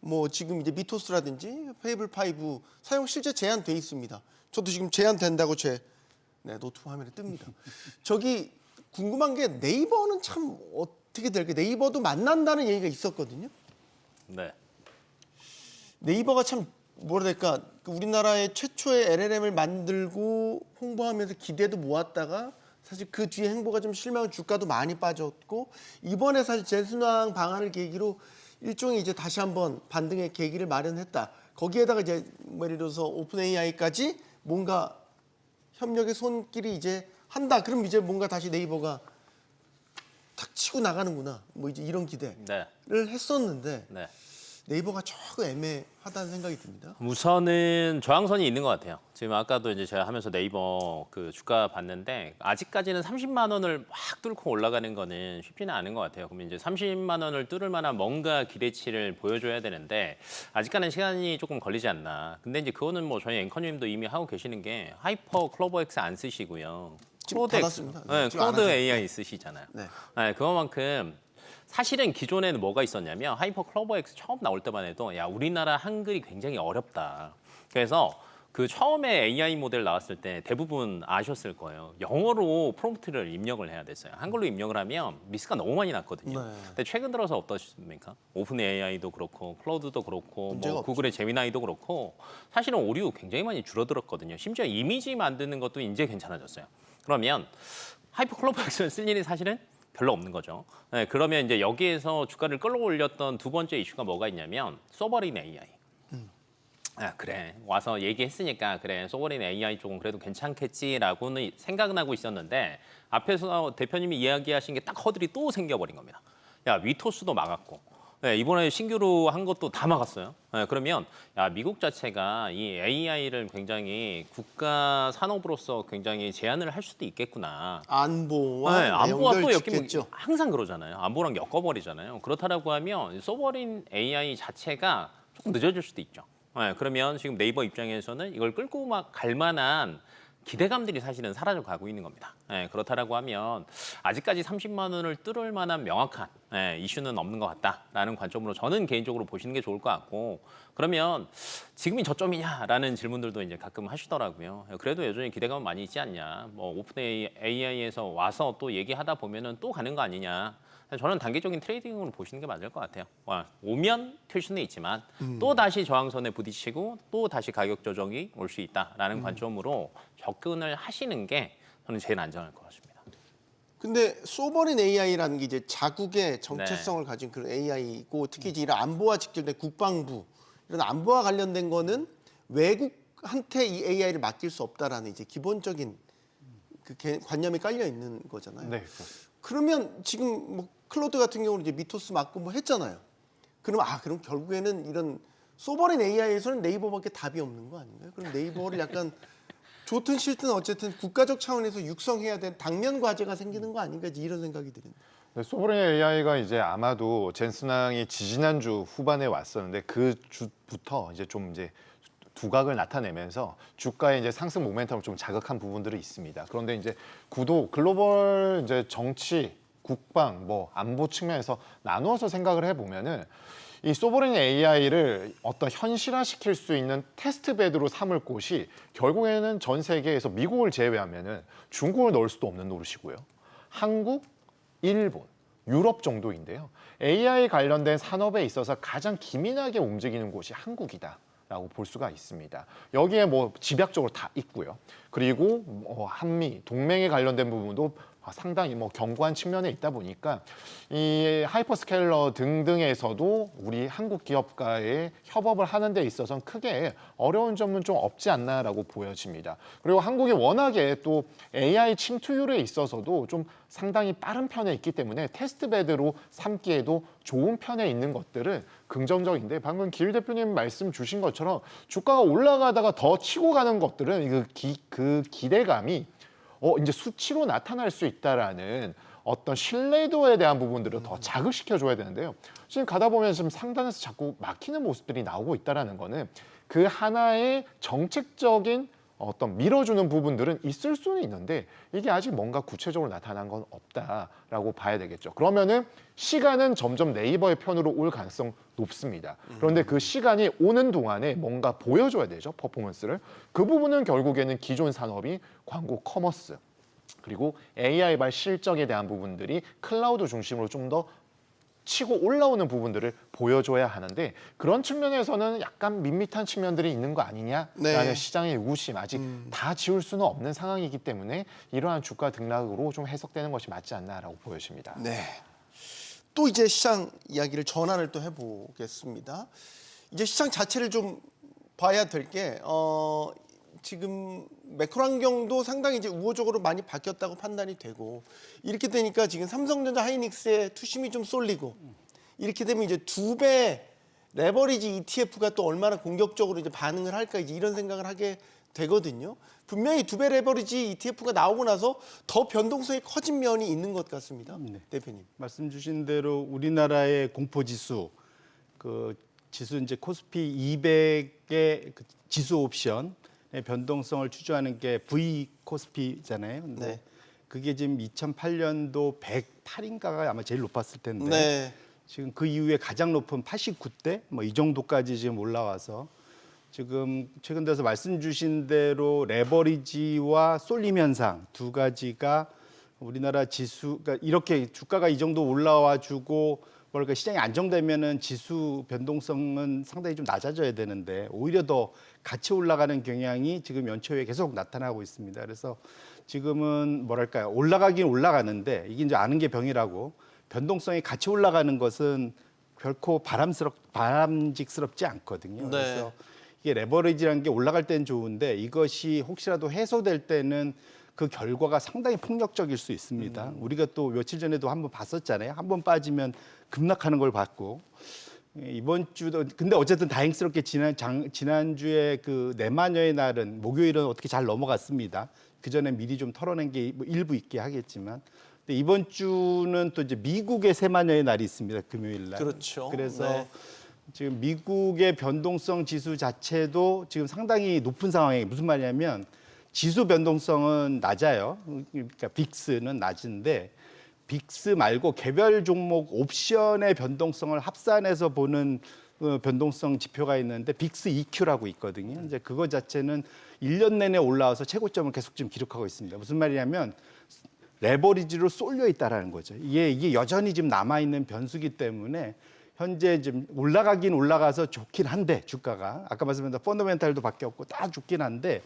뭐 지금 이제 미토스라든지 페이블 5 사용 실제 제한돼 있습니다. 저도 지금 제한된다고 제 노트 화면에 뜹니다. 저기 궁금한 게 네이버는 참 어떻게 될까? 네이버도 만난다는 얘기가 있었거든요. 네. 네이버가 참 뭐라 될까? 우리나라의 최초의 LLM을 만들고 홍보하면서 기대도 모았다가 사실 그 뒤에 행보가 좀 실망, 주가도 많이 빠졌고 이번에 사실 재순환 방안을 계기로 일종의 이제 다시 한번 반등의 계기를 마련했다. 거기에다가 이제 뭐 예를 들어서 오픈 AI까지 뭔가 협력의 손길이 이제 한다. 그럼 이제 뭔가 다시 네이버가 탁 치고 나가는구나. 뭐 이제 이런 기대를 네. 했었는데 네. 네이버가 조금 애매하다는 생각이 듭니다. 우선은 저항선이 있는 것 같아요. 지금 아까도 이제 제가 하면서 네이버 그 주가 봤는데 아직까지는 30만 원을 막 뚫고 올라가는 거는 쉽지는 않은 것 같아요. 그러면 이제 30만 원을 뚫을 만한 뭔가 기대치를 보여줘야 되는데 아직까지는 시간이 조금 걸리지 않나. 근데 이제 그거는 뭐 저희 앵커님도 이미 하고 계시는 게 하이퍼 클로버X 안 쓰시고요. 지금 클로드 X, 받았습니다. 네, 지금 안 클로드 하죠. AI 쓰시잖아요. 네. 네, 그거만큼 사실은 기존에는 뭐가 있었냐면 하이퍼 클로버 X 처음 나올 때만 해도 야 우리나라 한글이 굉장히 어렵다. 그래서 그 처음에 AI 모델 나왔을 때 대부분 아셨을 거예요. 영어로 프롬프트를 입력을 해야 됐어요. 한글로 입력을 하면 미스가 너무 많이 났거든요. 네. 근데 최근 들어서 어떠십니까? 오픈 AI도 그렇고 클라우드도 그렇고 문제가 뭐 없죠. 구글의 제미나이도 그렇고 사실은 오류 굉장히 많이 줄어들었거든요. 심지어 이미지 만드는 것도 이제 괜찮아졌어요. 그러면 하이퍼 클로버 X를 쓸 일이 사실은 별로 없는 거죠. 네, 그러면 이제 여기에서 주가를 끌어올렸던 두 번째 이슈가 뭐가 있냐면 소버린 AI. 아 그래 와서 얘기했으니까 그래 소버린 AI 쪽은 그래도 괜찮겠지라고는 생각은 하고 있었는데 앞에서 대표님이 이야기하신 게 딱 허들이 또 생겨버린 겁니다. 야 위토스도 막았고 네, 이번에 신규로 한 것도 다 막았어요. 네, 그러면 야 미국 자체가 이 AI를 굉장히 국가 산업으로서 굉장히 제한을 할 수도 있겠구나. 안보와 네, 안보와 또 엮이면 연결짓겠죠. 항상 그러잖아요. 안보랑 엮어버리잖아요. 그렇다라고 하면 소버린 AI 자체가 조금 늦어질 수도 있죠. 네, 그러면 지금 네이버 입장에서는 이걸 끌고 막 갈 만한 기대감들이 사실은 사라져가고 있는 겁니다. 예, 그렇다라고 하면 아직까지 30만 원을 뚫을 만한 명확한 이슈는 없는 것 같다라는 관점으로 저는 개인적으로 보시는 게 좋을 것 같고, 그러면 지금이 저점이냐라는 질문들도 이제 가끔 하시더라고요. 그래도 여전히 기대감은 많이 있지 않냐. 뭐 오픈 AI에서 와서 또 얘기하다 보면은 또 가는 거 아니냐. 저는 단기적인 트레이딩으로 보시는 게 맞을 것 같아요. 오면 튈 수는 있지만 또 다시 저항선에 부딪히고 또 다시 가격 조정이 올 수 있다라는 관점으로 접근을 하시는 게 저는 제일 안전할 것 같습니다. 근데 소버린 AI라는 게 이제 자국의 정체성을 가진 그런 AI이고, 특히 이제 이런 안보와 직결된 국방부 이런 안보와 관련된 거는 외국한테 이 AI를 맡길 수 없다라는 이제 기본적인 그 관념이 깔려 있는 거잖아요. 네, 그렇습니다. 그러면 지금 뭐 클로드 같은 경우는 이제 미토스 맡고 뭐 했잖아요. 그럼 그럼 결국에는 이런 소버린 AI에서는 네이버밖에 답이 없는 거 아닌가요? 그럼 네이버를 약간 좋든 싫든 어쨌든 국가적 차원에서 육성해야 되는 당면 과제가 생기는 거 아닌가, 이런 생각이 드는데. 네, 소브린 AI가 이제 아마도 젠슨항이 지지난주 후반에 왔었는데 그 주부터 이제 좀 이제 두각을 나타내면서 주가의 이제 상승 모멘텀을 좀 자극한 부분들이 있습니다. 그런데 이제 글로벌 이제 정치, 국방, 뭐 안보 측면에서 나누어서 생각을 해보면은 이 소버린 AI를 어떤 현실화시킬 수 있는 테스트베드로 삼을 곳이 결국에는 전 세계에서 미국을 제외하면은 중국을 넣을 수도 없는 노릇이고요. 한국, 일본, 유럽 정도인데요. AI 관련된 산업에 있어서 가장 기민하게 움직이는 곳이 한국이다라고 볼 수가 있습니다. 여기에 뭐 집약적으로 다 있고요. 그리고 한미 동맹에 관련된 부분도 상당히 뭐 견고한 측면에 있다 보니까 이 하이퍼스케일러 등등에서도 우리 한국 기업과의 협업을 하는 데 있어서는 크게 어려운 점은 좀 없지 않나라고 보여집니다. 그리고 한국이 워낙에 또 AI 침투율에 있어서도 좀 상당히 빠른 편에 있기 때문에 테스트베드로 삼기에도 좋은 편에 있는 것들은 긍정적인데, 방금 길 대표님 말씀 주신 것처럼 주가가 올라가다가 더 치고 가는 것들은 그 기대감이 이제 수치로 나타날 수 있다라는 어떤 신뢰도에 대한 부분들을 더 자극시켜줘야 되는데요. 지금 가다 보면 지금 상단에서 자꾸 막히는 모습들이 나오고 있다라는 거는 그 하나의 정책적인 어떤 밀어주는 부분들은 있을 수는 있는데 이게 아직 뭔가 구체적으로 나타난 건 없다라고 봐야 되겠죠. 그러면은 시간은 점점 네이버의 편으로 올 가능성 높습니다. 그런데 그 시간이 오는 동안에 뭔가 보여줘야 되죠, 퍼포먼스를. 그 부분은 결국에는 기존 산업이 광고, 커머스, 그리고 AI발 실적에 대한 부분들이 클라우드 중심으로 좀 더 치고 올라오는 부분들을 보여줘야 하는데, 그런 측면에서는 약간 밋밋한 측면들이 있는 거 아니냐라는 네. 시장의 의구심, 아직 다 지울 수는 없는 상황이기 때문에 이러한 주가 등락으로 좀 해석되는 것이 맞지 않나라고 보여집니다. 네. 또 이제 시장 이야기를 전환을 또 해보겠습니다. 이제 시장 자체를 좀 봐야 될 게 지금 매크로 환경도 상당히 이제 우호적으로 많이 바뀌었다고 판단이 되고, 이렇게 되니까 지금 삼성전자, 하이닉스의 투심이 좀 쏠리고, 이렇게 되면 이제 2배 레버리지 ETF가 또 얼마나 공격적으로 이제 반응을 할까, 이제 이런 생각을 하게 되거든요. 분명히 2배 레버리지 ETF가 나오고 나서 더 변동성이 커진 면이 있는 것 같습니다. 네. 대표님. 말씀 주신 대로 우리나라의 공포지수, 그 지수 이제 코스피 200의 그 지수 옵션의 변동성을 추정하는 게 V 코스피잖아요. 근데 네. 그게 지금 2008년도 108인가가 아마 제일 높았을 텐데 네. 지금 그 이후에 가장 높은 89대 뭐 이 정도까지 지금 올라와서 지금 최근 들어서 말씀 주신 대로 레버리지와 쏠림 현상 두 가지가 우리나라 지수가 이렇게 주가가 이 정도 올라와 주고 뭐랄까 시장이 안정되면은 지수 변동성은 상당히 좀 낮아져야 되는데 오히려 더 같이 올라가는 경향이 지금 연초에 계속 나타나고 있습니다. 그래서 지금은 뭐랄까요, 올라가긴 올라가는데 이게 이제 아는 게 병이라고 변동성이 같이 올라가는 것은 결코 바람직스럽지 않거든요. 네. 그래서 이게 레버리지라는 게 올라갈 때는 좋은데 이것이 혹시라도 해소될 때는 그 결과가 상당히 폭력적일 수 있습니다. 우리가 또 며칠 전에도 한번 봤었잖아요. 한번 빠지면 급락하는 걸 봤고, 이번 주도 근데 어쨌든 다행스럽게 지난주에 그 내마녀의 날은 목요일은 어떻게 잘 넘어갔습니다. 그 전에 미리 좀 털어낸 게 뭐 일부 있게 하겠지만, 근데 이번 주는 또 이제 미국의 세마녀의 날이 있습니다. 금요일 날. 그렇죠. 그래서 네. 지금 미국의 변동성 지수 자체도 지금 상당히 높은 상황에, 무슨 말이냐면 지수 변동성은 낮아요. 그러니까 빅스는 낮은데 빅스 말고 개별 종목 옵션의 변동성을 합산해서 보는 변동성 지표가 있는데 빅스 EQ라고 있거든요. 이제 그거 자체는 1년 내내 올라와서 최고점을 계속 지금 기록하고 있습니다. 무슨 말이냐면 레버리지로 쏠려 있다라는 거죠. 이게 여전히 지금 남아 있는 변수기 때문에 현재 지금 올라가긴 올라가서 좋긴 한데 주가가 아까 말씀드린 펀더멘탈도 바뀌었고 다 좋긴 한데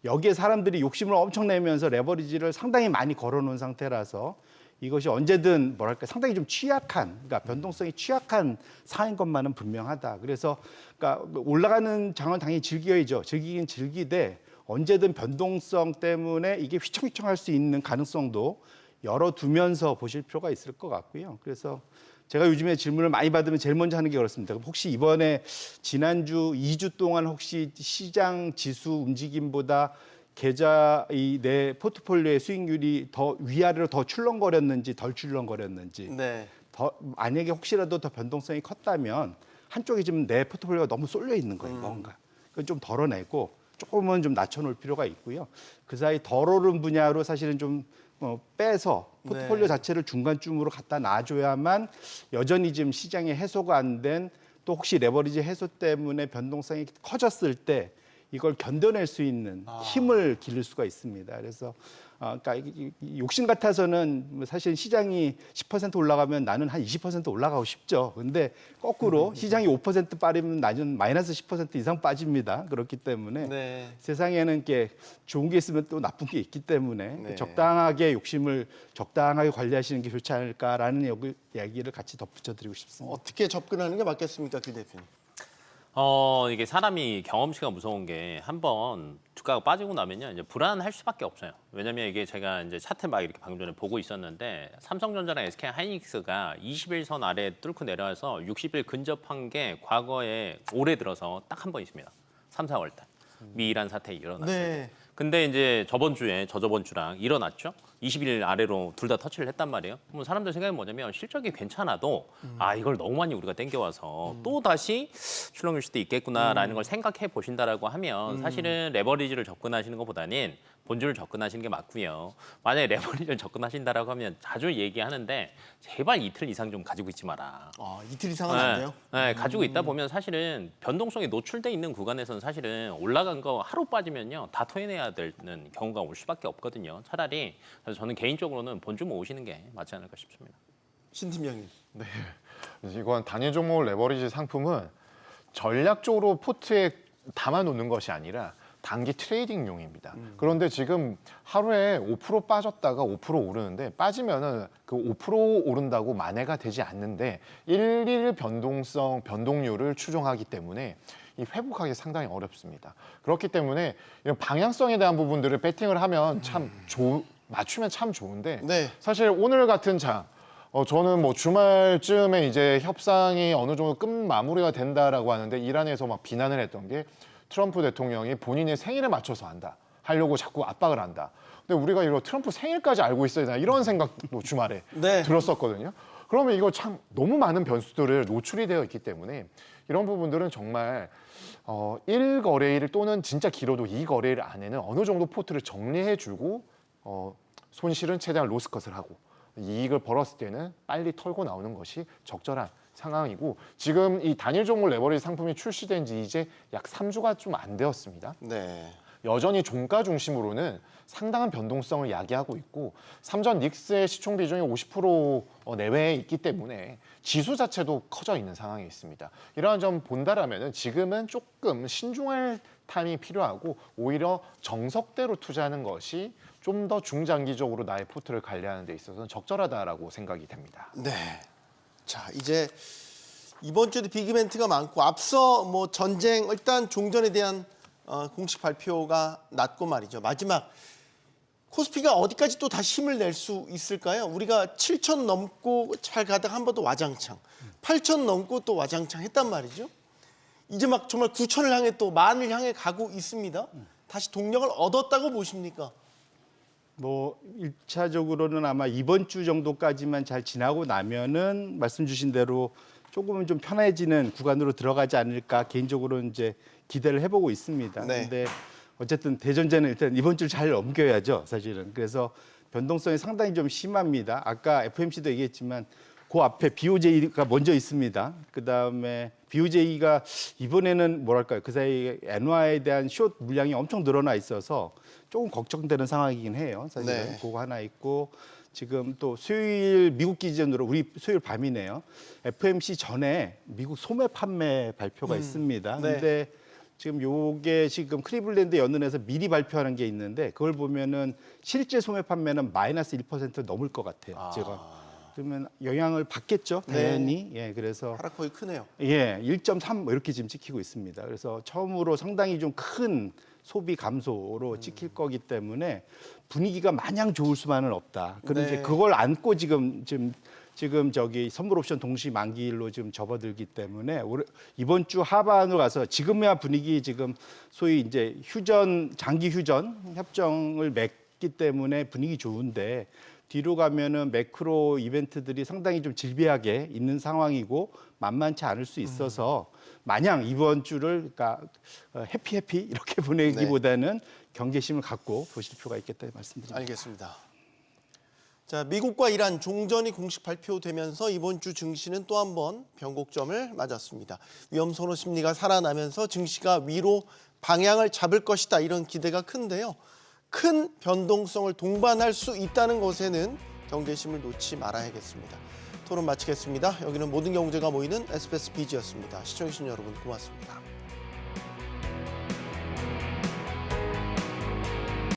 여기에 사람들이 욕심을 엄청 내면서 레버리지를 상당히 많이 걸어놓은 상태라서 이것이 언제든 뭐랄까 상당히 좀 취약한, 그러니까 변동성이 취약한 사인 것만은 분명하다. 그래서 그러니까 올라가는 장은 당연히 즐겨야죠. 즐기긴 즐기되 언제든 변동성 때문에 이게 휘청휘청할 수 있는 가능성도 열어두면서 보실 필요가 있을 것 같고요. 그래서 제가 요즘에 질문을 많이 받으면 제일 먼저 하는 게 그렇습니다. 혹시 이번에 지난주 2주 동안 혹시 시장 지수 움직임보다 계좌 내 포트폴리오의 수익률이 더 위아래로 더 출렁거렸는지 덜 출렁거렸는지 네. 만약에 혹시라도 더 변동성이 컸다면 한쪽에 지금 내 포트폴리오가 너무 쏠려 있는 거예요. 뭔가 그건 좀 덜어내고 조금은 좀 낮춰놓을 필요가 있고요. 그 사이 덜 오른 분야로 사실은 좀 빼서 포트폴리오 네. 자체를 중간쯤으로 갖다 놔줘야만 여전히 지금 시장에 해소가 안 된 또 혹시 레버리지 해소 때문에 변동성이 커졌을 때 이걸 견뎌낼 수 있는 힘을 기를 수가 있습니다. 그래서 그러니까 욕심 같아서는 사실 시장이 10% 올라가면 나는 한 20% 올라가고 싶죠. 근데 거꾸로 시장이 5% 빠지면 나는 마이너스 10% 이상 빠집니다. 그렇기 때문에 네. 세상에는 이렇게 좋은 게 있으면 또 나쁜 게 있기 때문에 네. 적당하게 욕심을 적당하게 관리하시는 게 좋지 않을까라는 이야기를 같이 덧붙여드리고 싶습니다. 어떻게 접근하는 게 맞겠습니까, 길 대표님? 이게 사람이 경험치가 무서운 게 한번 주가가 빠지고 나면요 이제 불안할 수밖에 없어요. 왜냐면 이게 제가 이제 차트 막 이렇게 방금 전에 보고 있었는데 삼성전자랑 SK 하이닉스가 21선 아래 뚫고 내려와서 60일 근접한 게 과거에 올해 들어서 딱 한 번 있습니다. 3, 4월 달 미이란 사태 일어났을 때. 네. 근데 이제 저번 주에 저저번 주랑 일어났죠. 20일 아래로 둘 다 터치를 했단 말이에요. 그럼 사람들 생각이 뭐냐면 실적이 괜찮아도 이걸 너무 많이 우리가 땡겨와서 또 다시 출렁일 수도 있겠구나라는 걸 생각해 보신다라고 하면 사실은 레버리지를 접근하시는 것보다는 본주를 접근하시는 게 맞고요. 만약에 레버리지를 접근하신다라고 하면 자주 얘기하는데 제발 이틀 이상 좀 가지고 있지 마라. 이틀 이상은 안 돼요? 네, 가지고 있다 보면 사실은 변동성이 노출돼 있는 구간에서는 사실은 올라간 거 하루 빠지면요 다 토해내야 되는 경우가 올 수밖에 없거든요. 차라리 그래서 저는 개인적으로는 본주 모으시는 게 맞지 않을까 싶습니다. 신 팀장님. 이건 단일 종목 레버리지 상품은 전략적으로 포트에 담아놓는 것이 아니라 단기 트레이딩용입니다. 그런데 지금 하루에 5% 빠졌다가 5% 오르는데 빠지면은 그 5% 오른다고 만회가 되지 않는데 일일 변동률을 추정하기 때문에 이 회복하기 상당히 어렵습니다. 그렇기 때문에 이런 방향성에 대한 부분들을 배팅을 하면 참 맞추면 참 좋은데 네. 사실 오늘 같은 장 저는 뭐 주말쯤에 이제 협상이 어느 정도 끝 마무리가 된다라고 하는데 이란에서 막 비난을 했던 게 트럼프 대통령이 본인의 생일에 맞춰서 하려고 자꾸 압박을 한다. 근데 우리가 이거 트럼프 생일까지 알고 있어야 되나 이런 생각도 주말에 네. 들었었거든요. 그러면 이거 참 너무 많은 변수들을 노출이 되어 있기 때문에 이런 부분들은 정말 1거래일 또는 진짜 길어도 2거래일 안에는 어느 정도 포트를 정리해주고 손실은 최대한 로스컷을 하고 이익을 벌었을 때는 빨리 털고 나오는 것이 적절한 상황이고 지금 이 단일 종목 레버리지 상품이 출시된 지 이제 약 3주가 좀 안 되었습니다. 네. 여전히 종가 중심으로는 상당한 변동성을 야기하고 있고 삼전 닉스의 시총 비중이 50% 내외에 있기 때문에 지수 자체도 커져 있는 상황에 있습니다. 이러한 점 본다라면은 지금은 조금 신중할 타임이 필요하고 오히려 정석대로 투자하는 것이 좀 더 중장기적으로 나의 포트를 관리하는 데 있어서는 적절하다라고 생각이 됩니다. 네. 자, 이제 이번 주도 빅 이벤트가 많고 앞서 뭐 전쟁 일단 종전에 대한 공식 발표가 났고 말이죠. 마지막 코스피가 어디까지 또 다시 힘을 낼 수 있을까요? 우리가 7,000 넘고 잘 가다가 한 번 더 와장창, 8,000 넘고 또 와장창 했단 말이죠. 이제 막 정말 9,000을 향해 또 10,000을 향해 가고 있습니다. 다시 동력을 얻었다고 보십니까? 뭐 1차적으로는 아마 이번 주 정도까지만 잘 지나고 나면은 말씀 주신 대로 조금은 좀 편해지는 구간으로 들어가지 않을까 개인적으로는 이제 기대를 해보고 있습니다. 네. 근데 어쨌든 대전제는 일단 이번 주 잘 넘겨야죠, 사실은. 그래서 변동성이 상당히 좀 심합니다. 아까 FOMC도 얘기했지만 그 앞에 BOJ가 먼저 있습니다. 그다음에 BOJ가 이번에는 뭐랄까요, 그 사이에 엔화에 대한 숏 물량이 엄청 늘어나 있어서 조금 걱정되는 상황이긴 해요. 사실은 네. 그거 하나 있고 지금 또 수요일 미국 기준으로 우리 수요일 밤이네요. FOMC 전에 미국 소매 판매 발표가 있습니다. 네. 근데 지금 요게 지금 클리블랜드 연은에서 미리 발표하는 게 있는데 그걸 보면은 실제 소매 판매는 마이너스 1% 넘을 것 같아요. 제가 그러면 영향을 받겠죠, 당연히. 예, 그래서 하락폭이 크네요. 예, 1.3 이렇게 지금 찍히고 있습니다. 그래서 처음으로 상당히 좀 큰 소비 감소로 찍힐 거기 때문에 분위기가 마냥 좋을 수만은 없다. 그런데 네. 이제 그걸 안고 지금 저기 선물 옵션 동시 만기일로 지금 접어들기 때문에 이번 주 하반으로 가서 지금이야 분위기 지금 소위 이제 장기 휴전 협정을 맺기 때문에 분위기 좋은데 뒤로 가면은 매크로 이벤트들이 상당히 좀 질비하게 있는 상황이고 만만치 않을 수 있어서 마냥 이번 주를 그러니까 해피 이렇게 보내기보다는 경계심을 갖고 보실 필요가 있겠다 말씀드립니다. 알겠습니다. 자, 미국과 이란 종전이 공식 발표되면서 이번 주 증시는 또 한 번 변곡점을 맞았습니다. 위험 선호 심리가 살아나면서 증시가 위로 방향을 잡을 것이다 이런 기대가 큰데요. 큰 변동성을 동반할 수 있다는 것에는 경계심을 놓지 말아야겠습니다. 토론 마치겠습니다. 여기는 모든 경제가 모이는 SBS 비즈였습니다. 시청해주신 여러분 고맙습니다.